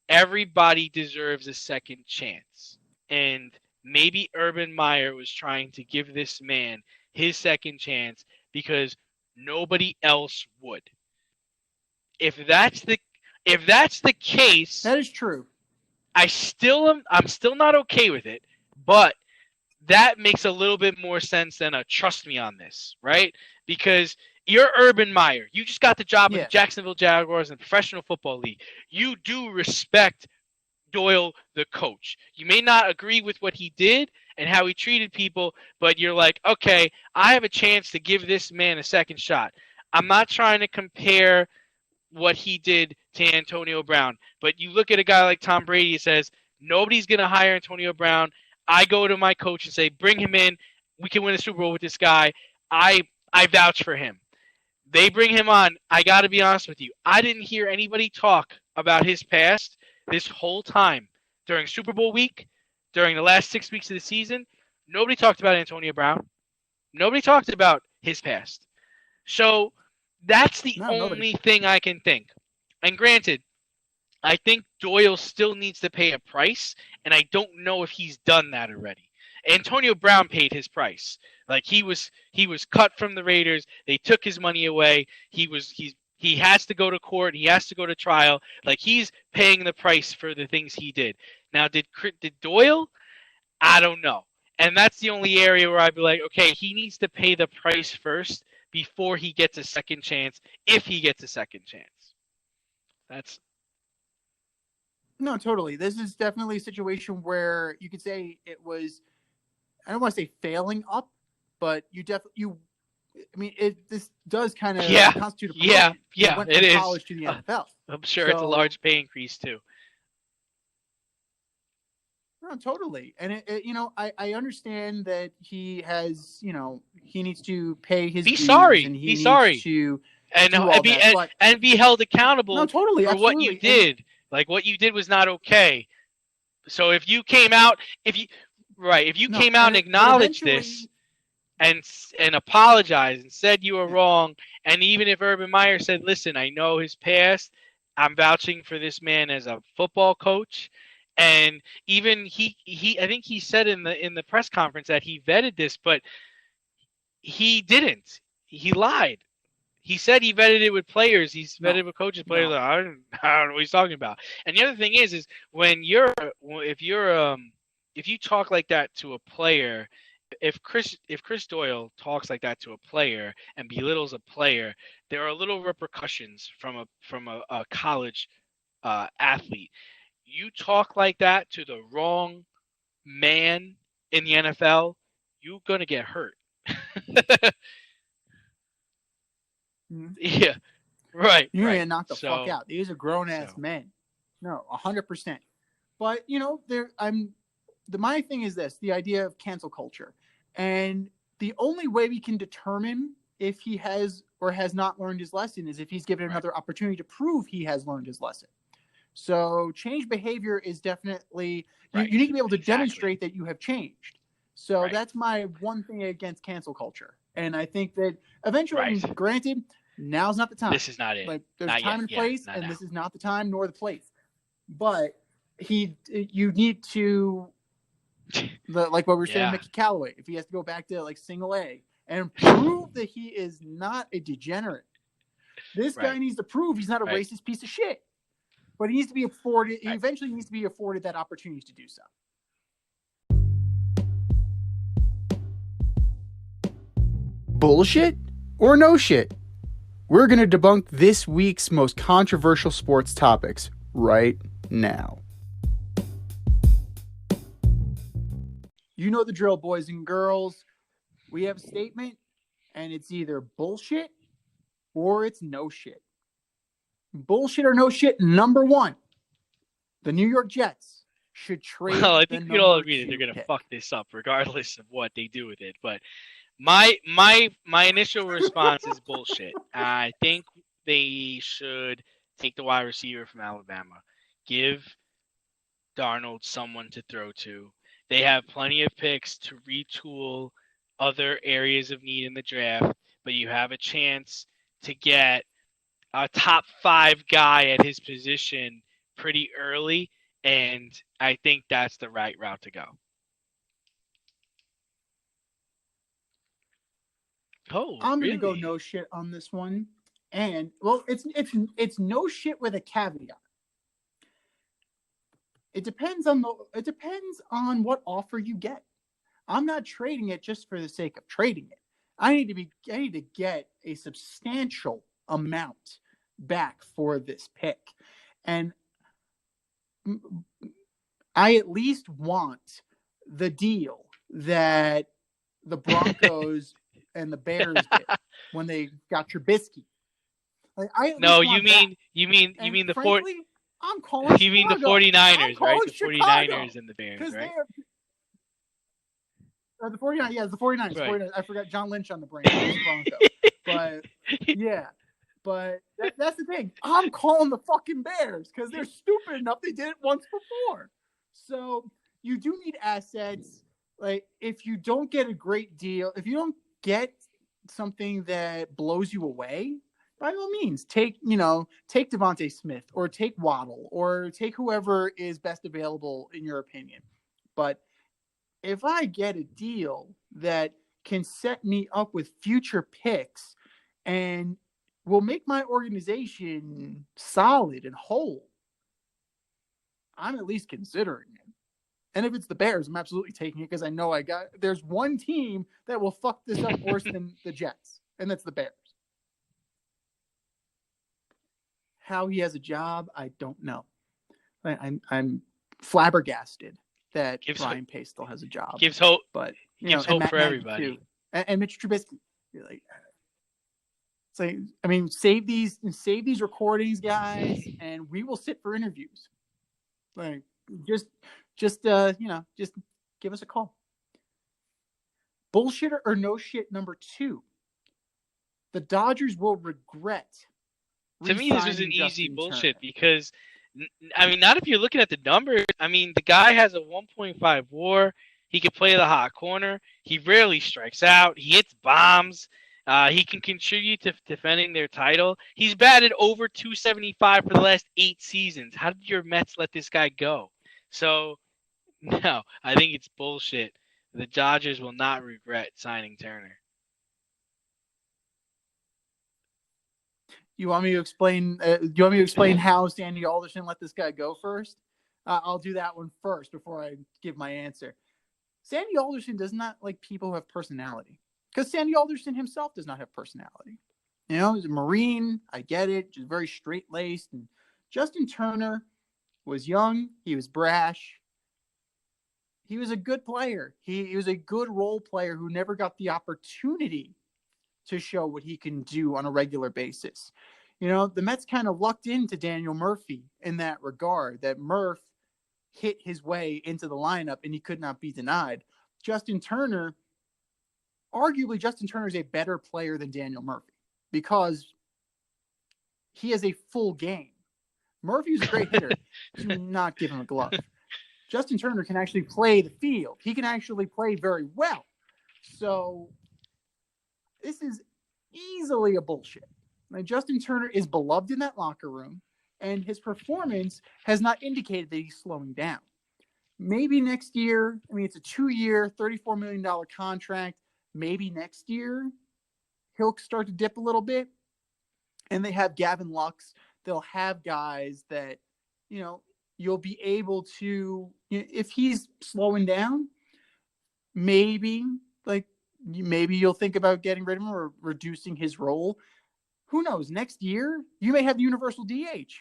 everybody deserves a second chance. And maybe Urban Meyer was trying to give this man his second chance because nobody else would. If that's the case, that is true. I'm still not okay with it, but that makes a little bit more sense than a trust me on this, right? Because you're Urban Meyer. You just got the job with the Jacksonville Jaguars in the Professional Football League. You do respect Doyle, the coach. You may not agree with what he did and how he treated people, but you're like, okay, I have a chance to give this man a second shot. I'm not trying to compare what he did to Antonio Brown, but you look at a guy like Tom Brady and says, nobody's going to hire Antonio Brown. I go to my coach and say, bring him in. We can win a Super Bowl with this guy. I vouch for him. They bring him on. I got to be honest with you. I didn't hear anybody talk about his past this whole time. During Super Bowl week, during the last 6 weeks of the season, nobody talked about Antonio Brown. Nobody talked about his past. So that's the only thing I can think. And granted, I think Doyle still needs to pay a price, and I don't know if he's done that already. Antonio Brown paid his price. Like he was cut from the Raiders. They took his money away. He has to go to court. He has to go to trial. Like he's paying the price for the things he did. Now, did Doyle? I don't know. And that's the only area where I'd be like, okay, he needs to pay the price first before he gets a second chance, if he gets a second chance. That's... No, totally. This is definitely a situation where you could say it was, I don't want to say failing up, but this does kind of constitute a promotion. Yeah, went it from is. College to the NFL. I'm sure it's a large pay increase too. No, totally. And I understand that he has, he needs to pay his dues. Sorry. And be sorry. To and be held accountable for what you did. Like what you did was not okay. So if you came out, and acknowledged this and apologized and said you were wrong, and even if Urban Meyer said, listen, I know his past, I'm vouching for this man as a football coach, and even he I think he said in the press conference that he vetted this, but he didn't. He lied. He said he vetted it with players. He's vetted with coaches. Players, like, I don't know what he's talking about. And the other thing is if you talk like that to a player, if Chris Doyle talks like that to a player and belittles a player, there are little repercussions from a college athlete. You talk like that to the wrong man in the NFL, you're gonna get hurt. Yeah, right. You're gonna knock the fuck out. These are grown ass men. No, 100%. But my thing is this: the idea of cancel culture, and the only way we can determine if he has or has not learned his lesson is if he's given another opportunity to prove he has learned his lesson. So change behavior is definitely you need to be able to demonstrate that you have changed. So that's my one thing against cancel culture. And I think that eventually, granted, now's not the time. This is not it. Like there's not time yet. and place, and now. This is not the time nor the place. But you need to, like what we were saying, Mickey Callaway, if he has to go back to like single A and prove that he is not a degenerate, this guy needs to prove he's not a racist piece of shit. But he needs to be afforded. He eventually needs to be afforded that opportunity to do so. bullshit or no shit? We're going to debunk this week's most controversial sports topics right now. You know the drill, boys and girls. We have a statement, and it's either bullshit or it's no shit. Bullshit or no shit, number one. The New York Jets should trade. Well, I think we all agree that they're going to fuck this up regardless of what they do with it. But my initial response is bullshit. I think they should take the wide receiver from Alabama. Give Darnold someone to throw to. They have plenty of picks to retool other areas of need in the draft, but you have a chance to get a top 5 guy at his position pretty early, and I think that's the right route to go. Oh, I'm really? gonna go no shit on this one, and well, it's no shit with a caveat. It depends on what offer you get. I'm not trading it just for the sake of trading it. I need to get a substantial amount back for this pick, and I at least want the deal that the Broncos and the Bears did when they got Trubisky. Like, you mean the frankly, I'm calling. You mean the 49ers, right? The 49ers and the Bears, right? The 49ers, yeah, the 49ers. Right. 49ers. I forgot John Lynch on the brain. But yeah, but that's the thing. I'm calling the fucking Bears because they're stupid enough. They did it once before. So you do need assets. Like, if you don't get a great deal, if you don't get something that blows you away, by all means, take Devontae Smith or take Waddle or take whoever is best available in your opinion. But if I get a deal that can set me up with future picks and will make my organization solid and whole, I'm at least considering it. And if it's the Bears, I'm absolutely taking it because I know there's one team that will fuck this up worse than the Jets, and that's the Bears. How he has a job, I don't know. I'm flabbergasted that Brian Pace still has a job. Gives hope, but gives hope for everybody. Too. And Mitch Trubisky, like, it's like, I mean, save these recordings, guys, and we will sit for interviews. Like, just give us a call. Bullshit or no shit number 2. The Dodgers will regret. To me, this was an easy bullshit because, I mean, not if you're looking at the numbers. I mean, the guy has a 1.5 WAR. He can play the hot corner. He rarely strikes out. He hits bombs. He can contribute to defending their title. He's batted over 275 for the last 8 seasons. How did your Mets let this guy go? So, no, I think it's bullshit. The Dodgers will not regret signing Turner. You want me to explain? Do you want me to explain how Sandy Alderson let this guy go first? I'll do that one first before I give my answer. Sandy Alderson does not like people who have personality, because Sandy Alderson himself does not have personality. You know, he's a Marine. I get it. Just very straight-laced. And Justin Turner was young. He was brash. He was a good player. He was a good role player who never got the opportunity to show what he can do on a regular basis. You know, the Mets kind of lucked into Daniel Murphy in that regard, that Murph hit his way into the lineup and he could not be denied. arguably Justin Turner is a better player than Daniel Murphy because he has a full game. Murphy's a great hitter. Do not give him a glove. Justin Turner can actually play the field. He can actually play very well. So this is easily a bullshit. Like, Justin Turner is beloved in that locker room, and his performance has not indicated that he's slowing down. Maybe next year, I mean, it's a 2-year, $34 million contract. Maybe next year he'll start to dip a little bit. And they have Gavin Lux. They'll have guys that, you know, you'll be able to, if he's slowing down, maybe like maybe you'll think about getting rid of him or reducing his role. Who knows? Next year, you may have the universal DH.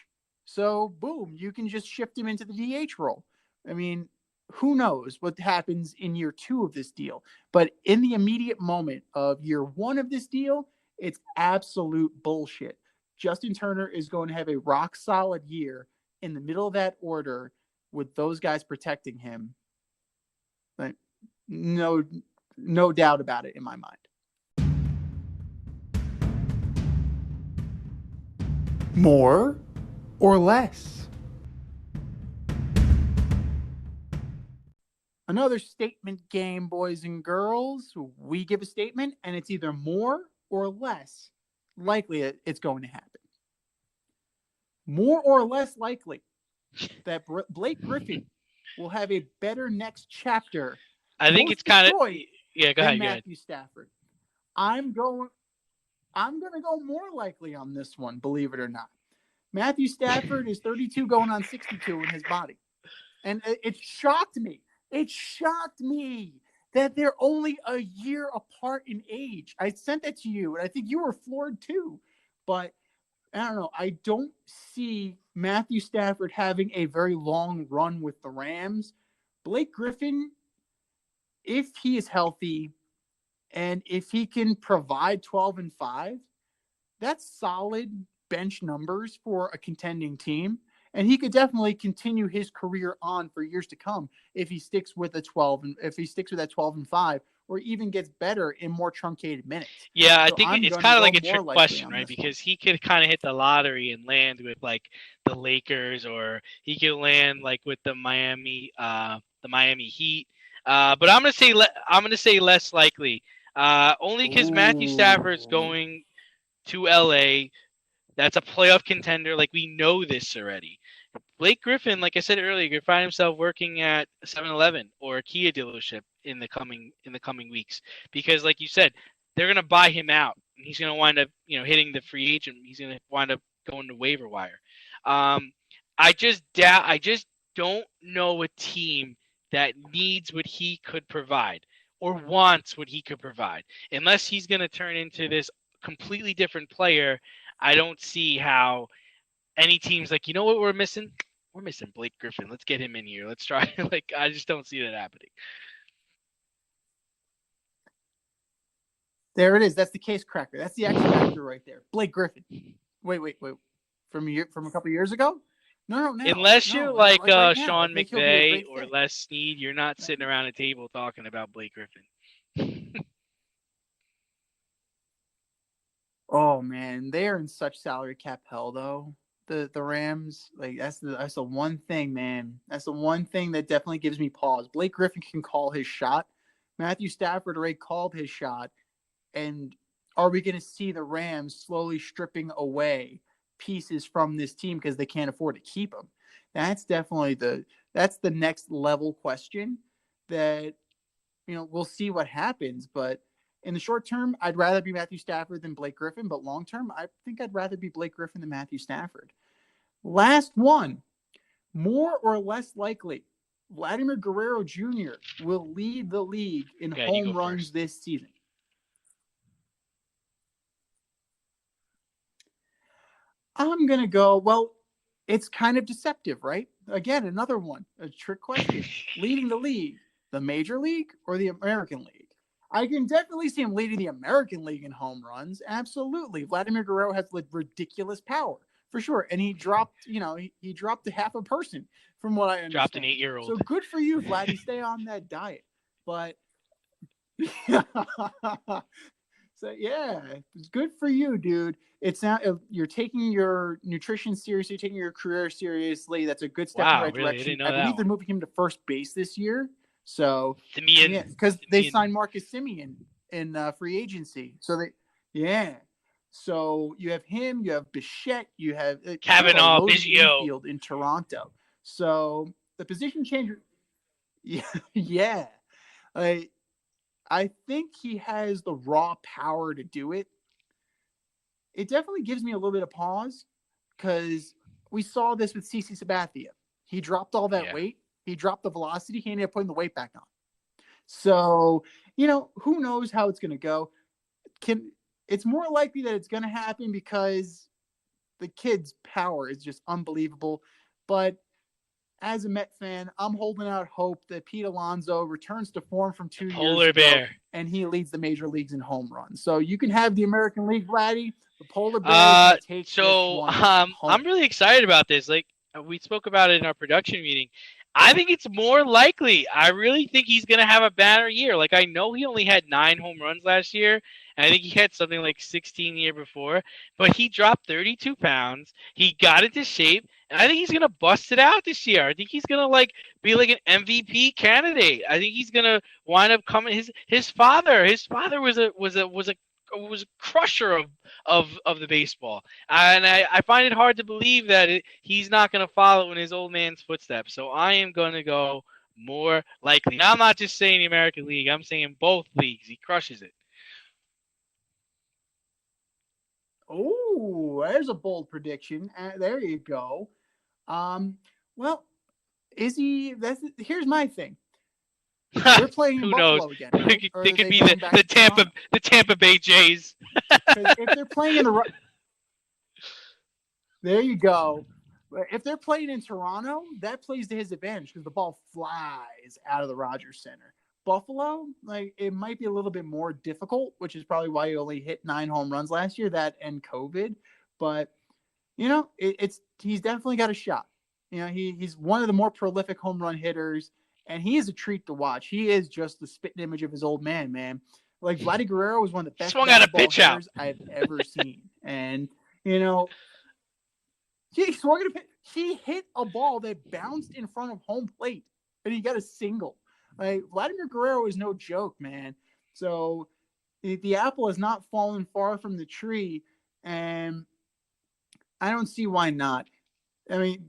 So, boom, you can just shift him into the DH role. I mean, who knows what happens in year 2 of this deal? But in the immediate moment of year 1 of this deal, it's absolute bullshit. Justin Turner is going to have a rock solid year in the middle of that order with those guys protecting him. Like, no doubt about it in my mind. More or less? Another statement game, boys and girls. We give a statement, and it's either more or less likely it's going to happen. More or less likely that Blake Griffin will have a better next chapter. I think it's kind of go ahead. Matthew Stafford. I'm going to go more likely on this one, believe it or not. Matthew Stafford is 32 going on 62 in his body. And it shocked me. It shocked me that they're only a year apart in age. I sent that to you, and I think you were floored too. But I don't know. I don't see Matthew Stafford having a very long run with the Rams. Blake Griffin, if he is healthy and if he can provide 12-5, that's solid bench numbers for a contending team. And he could definitely continue his career on for years to come if he sticks with a 12 and if he sticks with that 12-5 or even gets better in more truncated minutes. Yeah, I think it's kind of like a trick question, right? Because he could kind of hit the lottery and land with like the Lakers, or he could land like with the Miami Heat. But I'm gonna say less likely. Only because Matthew Stafford's going to LA. That's a playoff contender. Like, we know this already. Blake Griffin, like I said earlier, could find himself working at 7-Eleven or a Kia dealership in the coming weeks, because, like you said, they're gonna buy him out, and he's gonna wind up, hitting the free agent. He's gonna wind up going to waiver wire. I just don't know a team that needs what he could provide or wants what he could provide, unless he's gonna turn into this completely different player. I don't see how any team's like, you know what we're missing? We're missing Blake Griffin. Let's get him in here. Let's try. Like, I just don't see that happening. There it is. That's the case cracker. That's the X factor right there. Blake Griffin. Wait. From a couple years ago? No. Unless you're like right Sean McVay or Les Snead, you're not sitting around a table talking about Blake Griffin. Oh man, they are in such salary cap hell though. The Rams, like that's the one thing, man. That's the one thing that definitely gives me pause. Blake Griffin can call his shot. Matthew Stafford already called his shot. And are we going to see the Rams slowly stripping away pieces from this team because they can't afford to keep them? That's definitely the next level question that, we'll see what happens. But in the short term, I'd rather be Matthew Stafford than Blake Griffin. But long term, I think I'd rather be Blake Griffin than Matthew Stafford. Last one, more or less likely, Vladimir Guerrero Jr. will lead the league in home runs this season. I'm going to go, well, it's kind of deceptive, right? Again, another one, a trick question. Leading the league, the Major League or the American League? I can definitely see him leading the American League in home runs. Absolutely. Vladimir Guerrero has ridiculous power, for sure. And he dropped, he dropped half a person from what I understand. Dropped an 8-year-old. So good for you, Vladdy. Stay on that diet. But so yeah, it's good for you, dude. It's not, you're taking your nutrition seriously, taking your career seriously. That's a good step in the right direction. I believe they're moving him to first base this year. So because they signed Marcus Semien in free agency. So So you have him, you have Bichette, you have Kavanaugh, Biggio in Toronto. So the position changer. Yeah. I think he has the raw power to do it. It definitely gives me a little bit of pause because we saw this with CeCe Sabathia. He dropped all that weight. He dropped the velocity. He ended up putting the weight back on. So who knows how it's going to go. It's more likely that it's going to happen because the kid's power is just unbelievable. But as a Met fan, I'm holding out hope that Pete Alonso returns to form from 2 years Polar ago, bear. and he leads the major leagues in home runs. So you can have the American League, Vladdy. The polar bear is going to take this one home. I'm really excited about this. Like we spoke about it in our production meeting. I think it's more likely. I really think he's going to have a banner year. Like I know he only had 9 home runs last year. And I think he had something like 16 the year before, but he dropped 32 pounds. He got into shape, and I think he's gonna bust it out this year. I think he's gonna be like an MVP candidate. I think he's gonna wind up coming. His father was a crusher of the baseball, and I find it hard to believe that he's not gonna follow in his old man's footsteps. So I am gonna go more likely. Now I'm not just saying the American League. I'm saying both leagues. He crushes it. Oh, there's a bold prediction. There you go. Well, is he? Here's my thing. They're playing in Who Buffalo knows? again. Right? They could be the Tampa Bay Jays. If they're playing in the, there you go. If they're playing in Toronto, that plays to his advantage because the ball flies out of the Rogers Center. Buffalo, it might be a little bit more difficult, which is probably why he only hit 9 home runs last year, that and COVID. But he's definitely got a shot. He's one of the more prolific home run hitters, and he is a treat to watch. He is just the spitting image of his old man. Like Vladdy Guerrero was one of the best baseball hitters I've ever seen, and he hit a ball that bounced in front of home plate, and he got a single. Vladimir Guerrero is no joke, man. So the apple has not fallen far from the tree, and I don't see why not. I mean,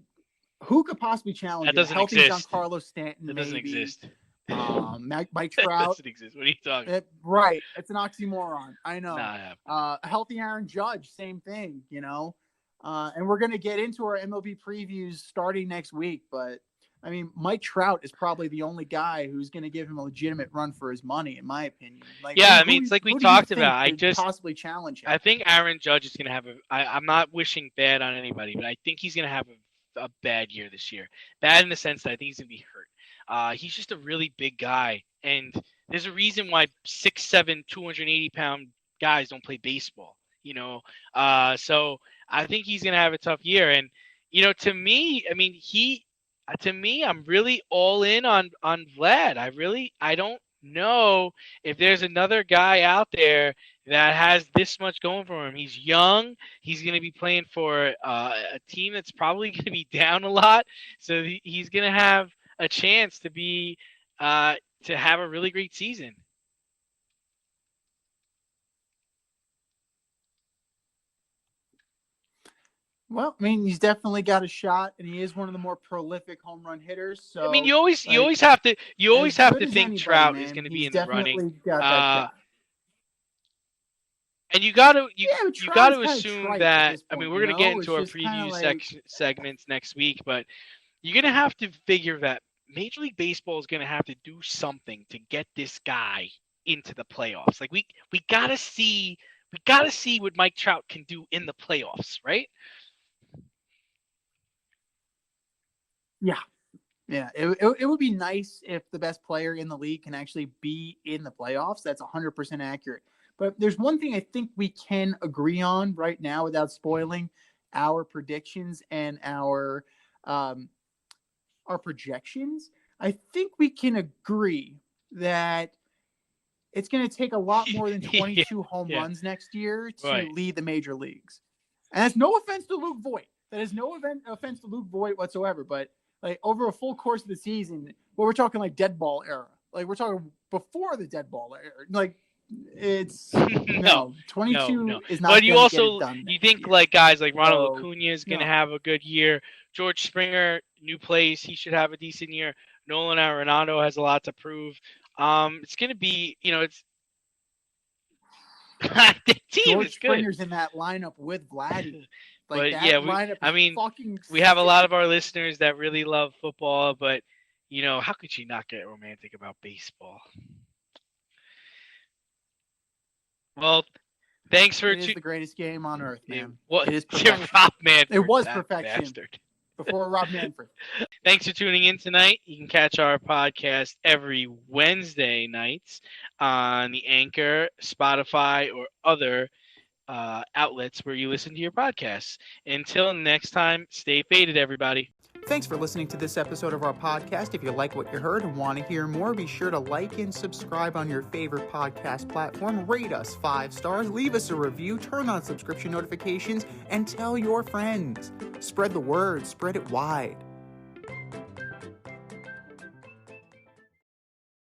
who could possibly challenge that? Doesn't Healthy exist. Giancarlo Stanton, that doesn't exist. Mike Trout. That doesn't exist. What are you talking? Right, it's an oxymoron. I know. Nah, a healthy Aaron Judge, same thing. And we're gonna get into our MLB previews starting next week, but. I mean, Mike Trout is probably the only guy who's going to give him a legitimate run for his money, in my opinion. It's like we talked about. I just possibly challenge him. I think Aaron Judge is going to have I'm not wishing bad on anybody, but I think he's going to have a bad year this year. Bad in the sense that I think he's going to be hurt. He's just a really big guy, and there's a reason why 6'7", 280-pound guys don't play baseball. So I think he's going to have a tough year, and to me, I'm really all in on Vlad. I don't know if there's another guy out there that has this much going for him. He's young. He's going to be playing for a team that's probably going to be down a lot. So he's going to have a chance to have a really great season. Well, he's definitely got a shot, and he is one of the more prolific home run hitters. So you always have to think anybody, Trout is going to be in the running. Got that shot. And you got to assume that point, we're going to get into our preview segments next week, but you're going to have to figure that Major League Baseball is going to have to do something to get this guy into the playoffs. Like we got to see what Mike Trout can do in the playoffs, right? Yeah. It would be nice if the best player in the league can actually be in the playoffs. That's 100% accurate. But there's one thing I think we can agree on right now without spoiling our predictions and our projections. I think we can agree that it's going to take a lot more than 22 home runs next year to lead the major leagues. And that's no offense to Luke Voigt. That is no offense to Luke Voigt whatsoever. But over a full course of the season, we're talking dead ball era. We're talking before the dead ball era. It's 22 is not. But you also get it done you think guys like Ronald Acuna is going to have a good year. George Springer, new place, he should have a decent year. Nolan Arenado has a lot to prove. It's going to be, it's the team George is good. Springer's in that lineup with Vladdy. We have a lot of our listeners that really love football, but how could you not get romantic about baseball? Well, thanks for It is the greatest game on earth, man. What? It is perfection. Rob Manfred. It was that perfection. Bastard. Before Rob Manfred. Thanks for tuning in tonight. You can catch our podcast every Wednesday nights on the Anchor, Spotify, or other outlets where you listen to your podcasts. Until next time, stay faded, everybody. Thanks for listening to this episode of our podcast. If you like what you heard and want to hear more, be sure to like and subscribe on your favorite podcast platform. Rate us 5 stars, leave us a review, turn on subscription notifications, and tell your friends. Spread the word, spread it wide.